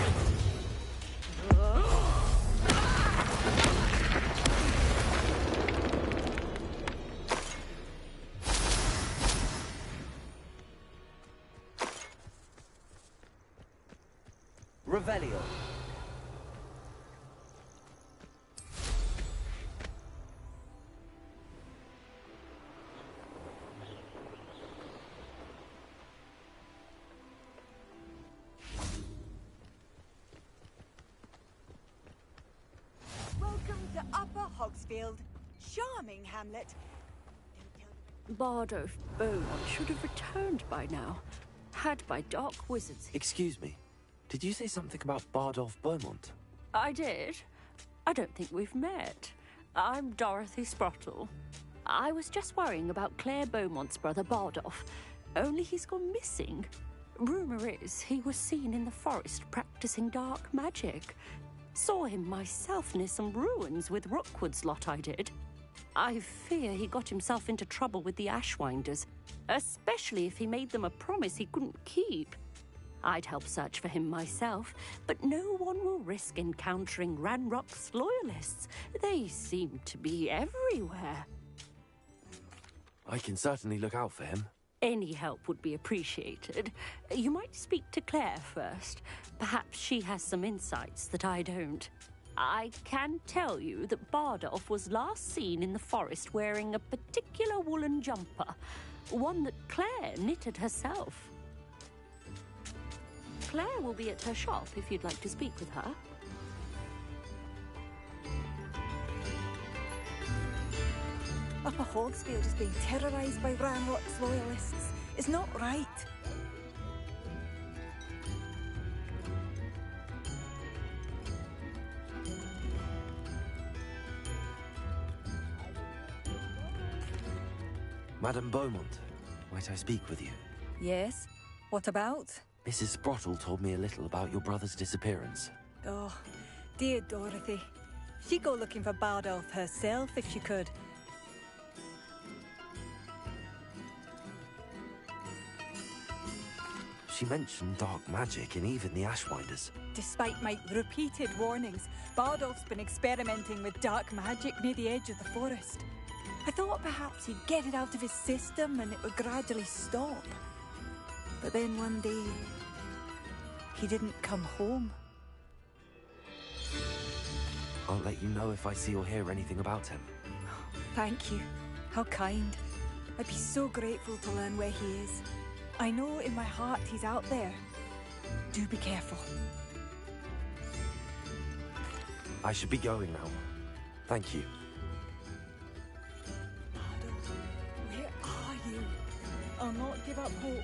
[SPEAKER 14] Revelio.
[SPEAKER 15] Welcome to Upper Hogsfield. Charming hamlet.
[SPEAKER 23] Bardolph Beaumont should have returned by now. Had by dark wizards.
[SPEAKER 14] Excuse me. Did you say something about Bardolph Beaumont?
[SPEAKER 23] I did. I don't think we've met. I'm Dorothy Sprottle. I was just worrying about Claire Beaumont's brother Bardolph. Only he's gone missing. Rumour is he was seen in the forest practicing dark magic. Saw him myself near some ruins with Rookwood's lot I did. I fear he got himself into trouble with the Ashwinders, especially if he made them a promise he couldn't keep. I'd help search for him myself, but no one will risk encountering Ranrock's loyalists. They seem to be everywhere.
[SPEAKER 14] I can certainly look out for him.
[SPEAKER 23] Any help would be appreciated. You might speak to Claire first. Perhaps she has some insights that I don't. I can tell you that Bardolph was last seen in the forest wearing a particular woolen jumper, one that Claire knitted herself. Claire will be at her shop if you'd like to speak with her.
[SPEAKER 15] Upper Hogsfield is being terrorised by Ranrock's loyalists. It's not right.
[SPEAKER 14] Madame Beaumont, might I speak with you?
[SPEAKER 15] Yes? What about?
[SPEAKER 14] Mrs. Sprottle told me a little about your brother's disappearance.
[SPEAKER 15] Oh, dear Dorothy. She'd go looking for Bardolph herself if she could.
[SPEAKER 14] She mentioned dark magic and even the Ashwinders.
[SPEAKER 15] Despite my repeated warnings, Bardolph's been experimenting with dark magic near the edge of the forest. I thought perhaps he'd get it out of his system and it would gradually stop. But then one day, he didn't come home.
[SPEAKER 14] I'll let you know if I see or hear anything about him.
[SPEAKER 15] Thank you. How kind. I'd be so grateful to learn where he is. I know in my heart he's out there. Do be careful.
[SPEAKER 14] I should be going now. Thank you.
[SPEAKER 15] Where are you? I'll not give up hope.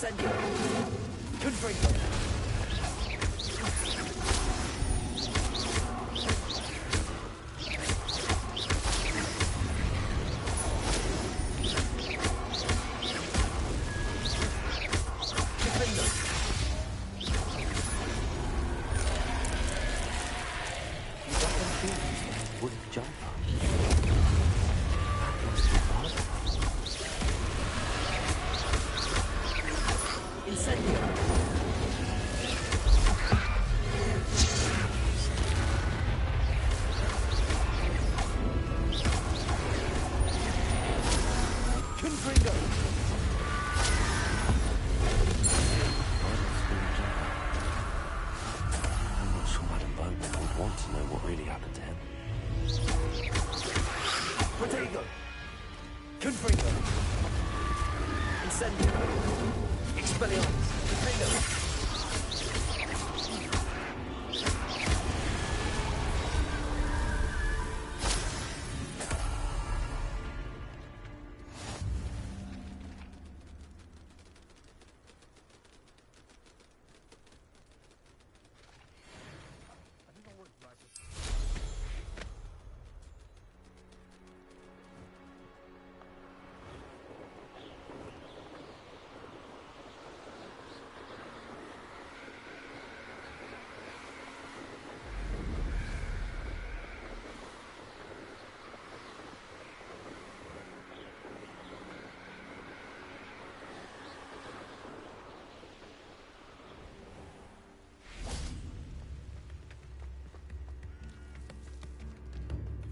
[SPEAKER 11] Incendio. Confringo.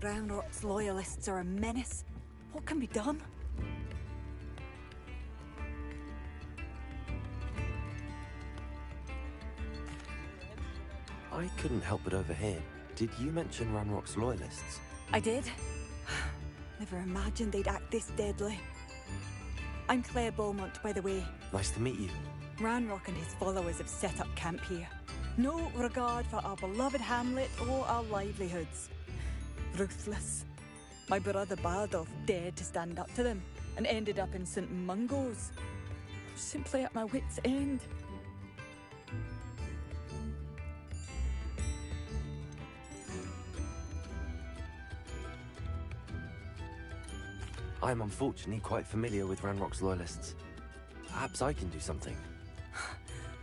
[SPEAKER 15] Ranrock's loyalists are a menace. What can be done?
[SPEAKER 14] I couldn't help but overhear. Did you mention Ranrock's loyalists?
[SPEAKER 15] I did. Never imagined they'd act this deadly. I'm Claire Beaumont, by the way.
[SPEAKER 14] Nice to meet you.
[SPEAKER 15] Ranrock and his followers have set up camp here. No regard for our beloved hamlet or our livelihoods. Ruthless. My brother Bardolph dared to stand up to them and ended up in St. Mungo's. Simply at my wit's end.
[SPEAKER 14] I'm unfortunately quite familiar with Ranrock's loyalists. Perhaps I can do something.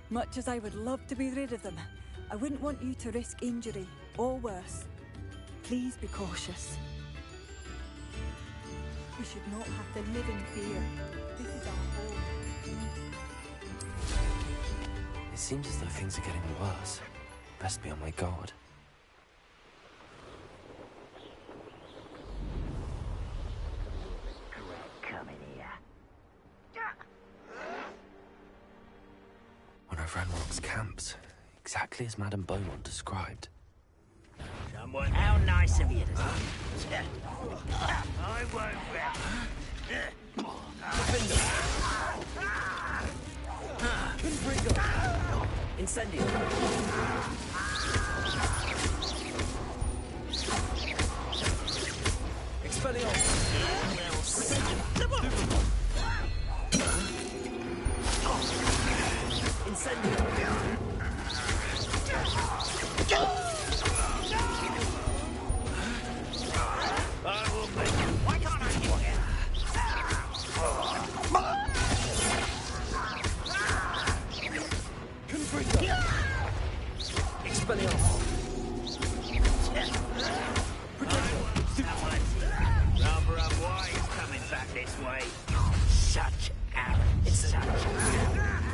[SPEAKER 15] Much as I would love to be rid of them, I wouldn't want you to risk injury, or worse. Please be cautious. We should not have to live in fear. This is our home.
[SPEAKER 14] It seems as though things are getting worse. Best be on my guard. One of Ranrock's camps, exactly as Madame Beaumont described.
[SPEAKER 12] Someone, how nice of you to say. I won't rest.
[SPEAKER 11] Confringo. Incendio. Expelliarmus. Incendio.
[SPEAKER 12] Why can't I get here?
[SPEAKER 11] Confringo. Expelliarmus.
[SPEAKER 12] Rather unwise coming back this way. Such arrogance. Such arrogance.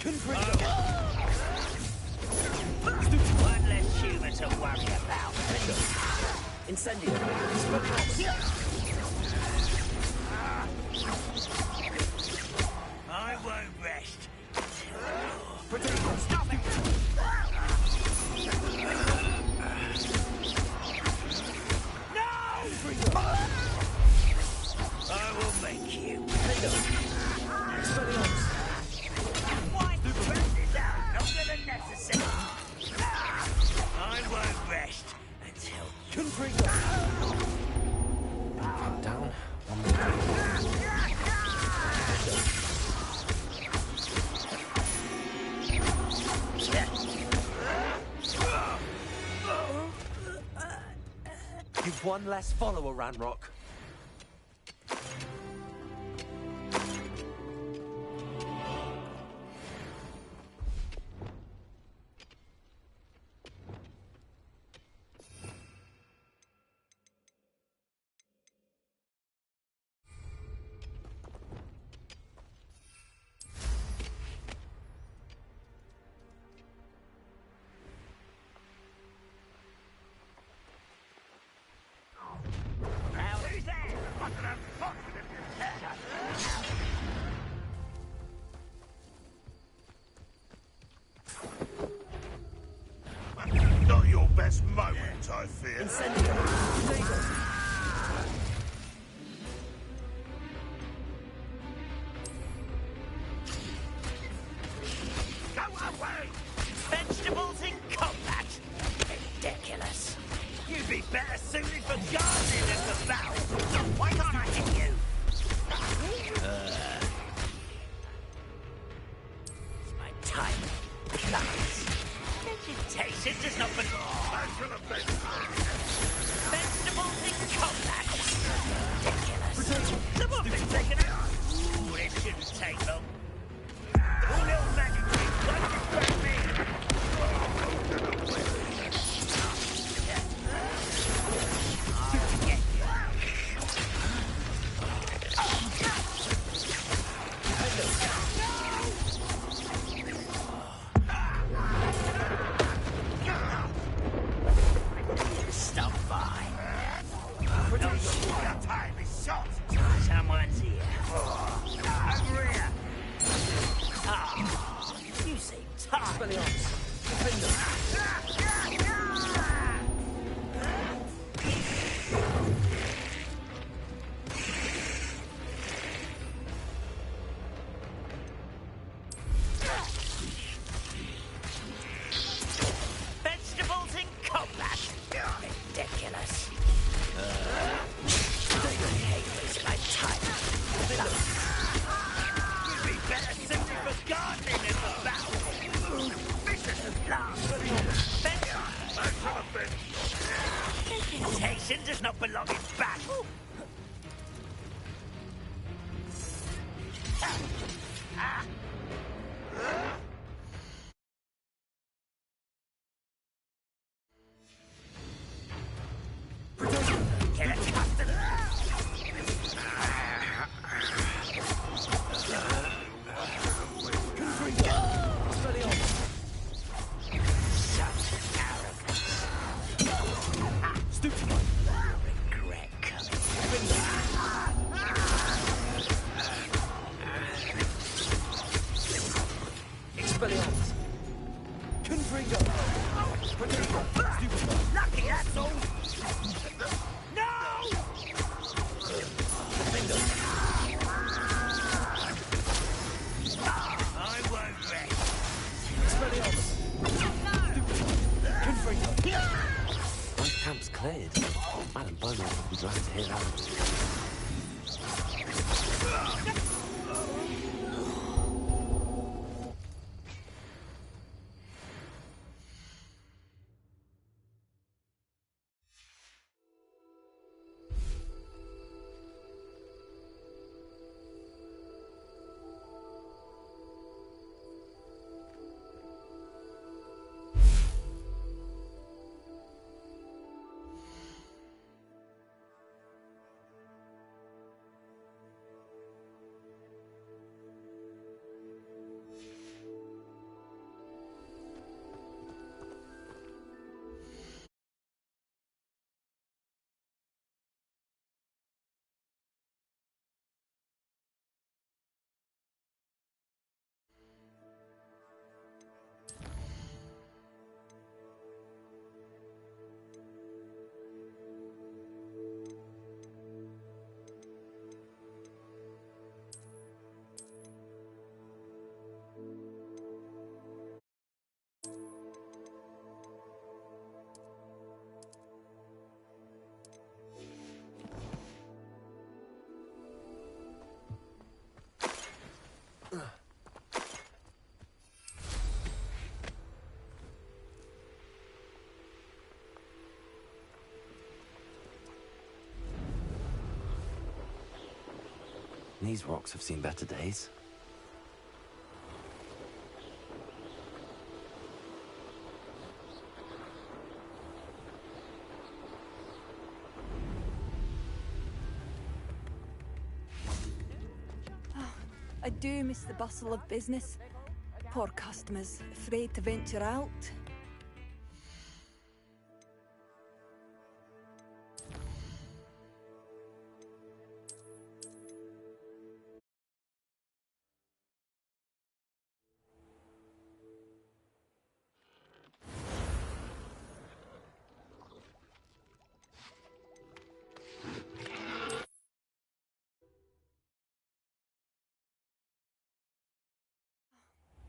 [SPEAKER 12] One less human to worry about.
[SPEAKER 14] Incendio.
[SPEAKER 12] I won't rest.
[SPEAKER 14] Stop it!
[SPEAKER 12] No! I will make you. Why spread this out longer than necessary? I won't rest until
[SPEAKER 14] Confringo. Calm down. One more. You've one less follower, Ranrock.
[SPEAKER 12] Who's there? I can have confidence in
[SPEAKER 6] Not your best moment, I fear.
[SPEAKER 12] Go away! Vegetables in combat! Ridiculous. You'd be better suited for gardening than for battle. Why can't I hit you? It's my time. Plants. Vegetation does not belong. Vegetables in combat. Ridiculous. Someone been taken out. Ooh, it shouldn't take long. All little magic tricks won't distract me. I'll get you. Stop by. No, your time is short. Someone's here. Over here. Ah, you seem tired. Vegetables in combat. Ridiculous. I hate wasting my time. You'd be better suited for gardening than for battle. Vicious as plants. Vegetation does not belong in battle. Ah. Get accustomed. Such arrogance.
[SPEAKER 14] Stupid.
[SPEAKER 12] Regret coming.
[SPEAKER 14] Expelliarmus. Confringo.
[SPEAKER 12] Lucky, that's all. No! I won't rest.
[SPEAKER 14] Expelliarmus. Confringo. My camp's cleared. Madam Beaumont would be glad to hear that. These rocks have seen better days.
[SPEAKER 15] I do miss the bustle of business. Poor customers, afraid to venture out.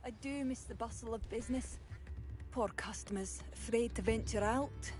[SPEAKER 15] I do miss the bustle of business. Poor customers, afraid to venture out.